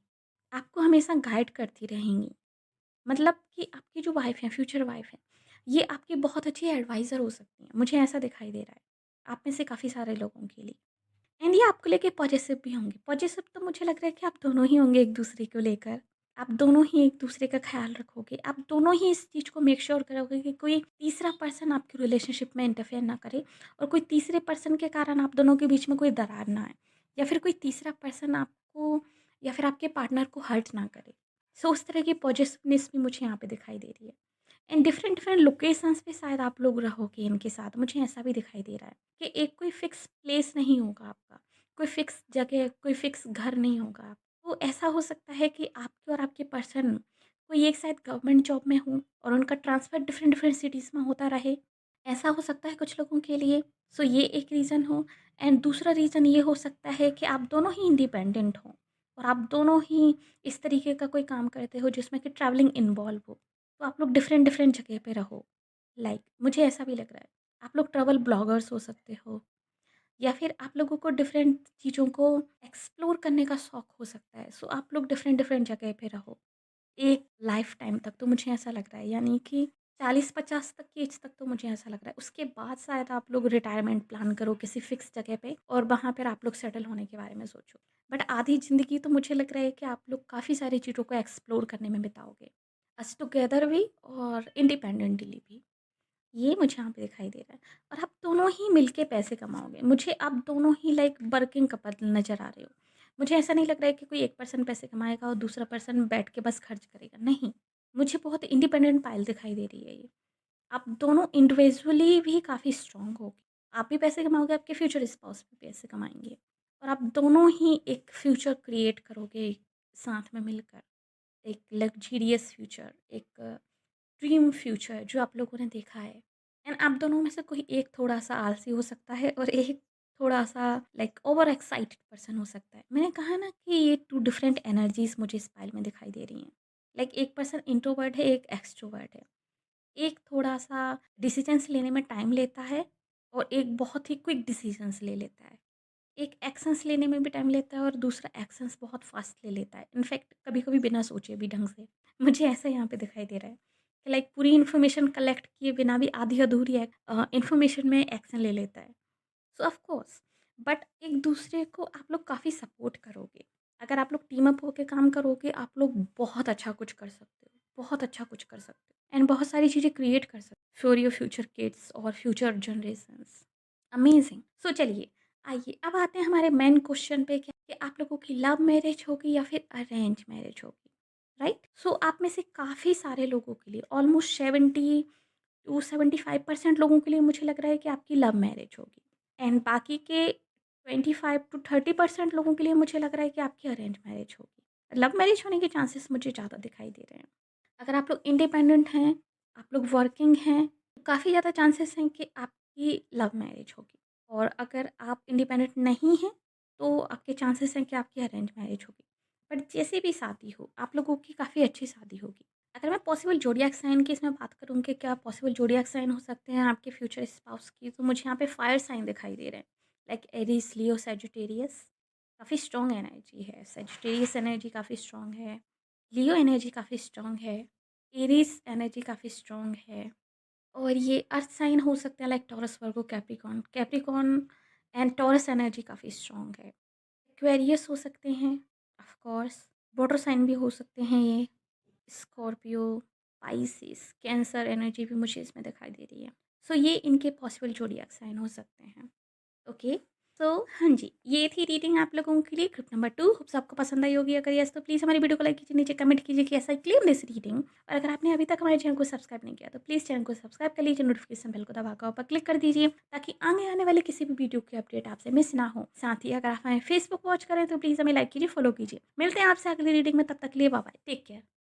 आपको हमेशा गाइड करती रहेंगी। मतलब कि आपकी जो वाइफ़ है, फ्यूचर वाइफ़ है, ये आपकी बहुत अच्छी एडवाइज़र हो सकती हैं। मुझे ऐसा दिखाई दे रहा है, आप में से काफ़ी सारे लोगों के लिए। एंड ये आपको लेके पॉजेसिव भी होंगे। पॉजेसिव तो मुझे लग रहा है कि आप दोनों ही होंगे एक-दूसरे को लेकर। आप दोनों ही एक-दूसरे का ख़्याल रखोगे। आप दोनों ही इस चीज़ को मेक श्योर करोगे कि कोई तीसरा पर्सन आपकी रिलेशनशिप में इंटरफेयर ना करे और कोई तीसरे पर्सन के कारण आप दोनों के बीच में कोई दरार ना आए या फिर कोई तीसरा पर्सन आपको या फिर आपके पार्टनर को हर्ट ना करे। सो उस तरह की पॉजेसिवनेस भी मुझे यहाँ पे दिखाई दे रही है। एंड डिफरेंट डिफरेंट लोकेशंस पे शायद आप लोग रहोगे इनके साथ, मुझे ऐसा भी दिखाई दे रहा है कि एक कोई फिक्स प्लेस नहीं होगा आपका, कोई फिक्स जगह, कोई फिक्स घर नहीं होगा आप। तो ऐसा हो सकता है कि आपके और आपके पर्सन कोई एक शायद गवर्नमेंट जॉब में हो और उनका ट्रांसफ़र डिफरेंट डिफरेंट सिटीज़ में होता रहे, ऐसा हो सकता है कुछ लोगों के लिए। सो ये एक रीज़न हो। एंड दूसरा रीज़न ये हो सकता है कि आप दोनों ही इंडिपेंडेंट हों और आप दोनों ही इस तरीके का कोई काम करते हो जिसमें कि ट्रैवलिंग इन्वॉल्व हो। तो आप लोग डिफरेंट डिफरेंट जगह पे रहो। लाइक मुझे ऐसा भी लग रहा है, आप लोग ट्रैवल ब्लॉगर्स हो सकते हो या फिर आप लोगों को डिफरेंट चीज़ों को एक्सप्लोर करने का शौक हो सकता है। सो आप लोग डिफरेंट डिफरेंट जगह पे रहो एक लाइफ टाइम तक, तो मुझे ऐसा लग रहा है, यानी कि 40-50 तक की एज तक तो मुझे ऐसा लग रहा है। उसके बाद शायद आप लोग रिटायरमेंट प्लान करो किसी फिक्स जगह पे और वहाँ पर आप लोग सेटल होने के बारे में सोचो। बट आधी ज़िंदगी तो मुझे लग रहा है कि आप लोग काफ़ी सारी चीज़ों को एक्सप्लोर करने में बिताओगे, अस टुगेदर भी और इंडिपेंडेंटली भी। ये मुझे यहाँ पे दिखाई दे रहा है और आप दोनों ही मिलके पैसे कमाओगे। मुझे आप दोनों ही लाइक वर्किंग कपल नज़र आ रहे हो। मुझे ऐसा नहीं लग रहा है कि कोई एक पर्सन पैसे कमाएगा और दूसरा पर्सन बैठ के बस खर्च करेगा, नहीं। मुझे बहुत इंडिपेंडेंट पायल दिखाई दे रही है ये। आप दोनों इंडिविजुअली भी काफ़ी स्ट्रॉन्ग होगे। आप भी पैसे कमाओगे, आपके फ्यूचर स्पाउस भी पैसे कमाएँगे। और आप दोनों ही एक फ्यूचर क्रिएट करोगे साथ में मिलकर। एक लग्ज़रियस फ्यूचर, एक ड्रीम फ्यूचर जो आप लोगों ने देखा है। एंड आप दोनों में से कोई एक थोड़ा-सा आलसी हो सकता है और एक थोड़ा-सा लाइक ओवर एक्साइटेड पर्सन हो सकता है। मैंने कहा ना कि ये 2 डिफरेंट एनर्जीज़ मुझे इस पाइल में दिखाई दे रही हैं। लाइक एक पर्सन इंट्रोवर्ट है, एक एक्सट्रोवर्ट है। एक थोड़ा-सा डिसीज़न्स लेने में टाइम लेता है और एक बहुत ही क्विक डिसीज़न्स ले लेता है। एक एक्शंस लेने में भी टाइम लेता है और दूसरा एक्शंस बहुत फास्ट ले लेता है। इनफैक्ट कभी-कभी बिना सोचे भी ढंग से। मुझे ऐसा यहाँ पे दिखाई दे रहा है कि लाइक पूरी इन्फॉर्मेशन कलेक्ट किए बिना भी आधी-अधूरी इन्फॉर्मेशन में एक्शन ले लेता है। सो ऑफ कोर्स बट एक दूसरे को आप लोग काफ़ी सपोर्ट करोगे। अगर आप लोग टीम अप होके काम करोगे, आप लोग बहुत अच्छा कुछ कर सकते हो, बहुत अच्छा कुछ कर सकते हो एंड बहुत सारी चीज़ें क्रिएट कर सकते हो फॉर योर फ्यूचर किड्स और फ्यूचर जनरेशंस। अमेजिंग। सो चलिए, आइए अब आते हैं हमारे मेन क्वेश्चन पे कि आप लोगों की लव मैरिज होगी या फिर अरेंज मैरिज होगी, राइट? सो आप में से काफ़ी सारे लोगों के लिए ऑलमोस्ट 70 टू 75% लोगों के लिए मुझे लग रहा है कि आपकी लव मैरिज होगी एंड बाकी के 25 टू 30% लोगों के लिए मुझे लग रहा है कि आपकी अरेंज मैरिज होगी। लव मैरिज होने के चांसेस मुझे ज़्यादा दिखाई दे रहे हैं। अगर आप लोग इंडिपेंडेंट हैं, आप लोग वर्किंग हैं, तो काफ़ी ज़्यादा चांसेस हैं कि आपकी लव मैरिज होगी और अगर आप इंडिपेंडेंट नहीं हैं, तो आपके चांसेस हैं कि आपकी अरेंज मैरिज होगी। बट जैसी भी शादी हो, आप लोगों की काफ़ी अच्छी शादी होगी। अगर मैं पॉसिबल ज़ोडिएक साइन की इसमें बात करूँ कि क्या पॉसिबल ज़ोडिएक साइन हो सकते हैं आपके फ्यूचर स्पाउस की, तो मुझे यहाँ पे फायर साइन दिखाई दे रहे हैं। लाइक एरीज़, लियो, सैजिटेरियस काफ़ी स्ट्रॉन्ग एनर्जी है। सैजिटेरियस एनर्जी काफ़ी स्ट्रॉन्ग है। लियो एनर्जी काफ़ी स्ट्रॉन्ग है। एरीज़ एनर्जी काफ़ी स्ट्रॉन्ग है और ये अर्थ साइन हो सकते हैं like taurus, Virgo, Capricorn. Capricorn and taurus energy काफ़ी स्ट्रॉन्ग है। एक्वेरियस हो सकते हैं ऑफ कोर्स, वाटर साइन भी हो सकते हैं ये। स्कॉर्पियो, पाइसिस, कैंसर एनर्जी भी मुझे इसमें दिखाई दे रही है। सो ये इनके पॉसिबल ज़ोडिएक साइन हो सकते हैं। ओके, सो हाँ जी, ये थी रीडिंग आप लोगों के लिए ग्रुप नंबर 2। होप्स आपको पसंद आई होगी। अगर यस तो प्लीज़ हमारी वीडियो को लाइक कीजिए, नीचे कमेंट कीजिए कि ऐसा क्लेम दिस रीडिंग। और अगर आपने अभी तक हमारे चैनल को सब्सक्राइब नहीं किया तो प्लीज़ चैनल को सब्सक्राइब कर लीजिए, नोटिफिकेशन बेल को दबाकर ऊपर क्लिक कर दीजिए ताकि आगे आने वाले किसी भी वीडियो की अपडेट आपसे मिस ना हो। साथ ही अगर आप हमें फेसबुक वॉच करें तो प्लीज़ हमें लाइक कीजिए, फॉलो कीजिए। मिलते हैं आपसे अगली रीडिंग में, तब तक के लिए बाय बाय, टेक केयर।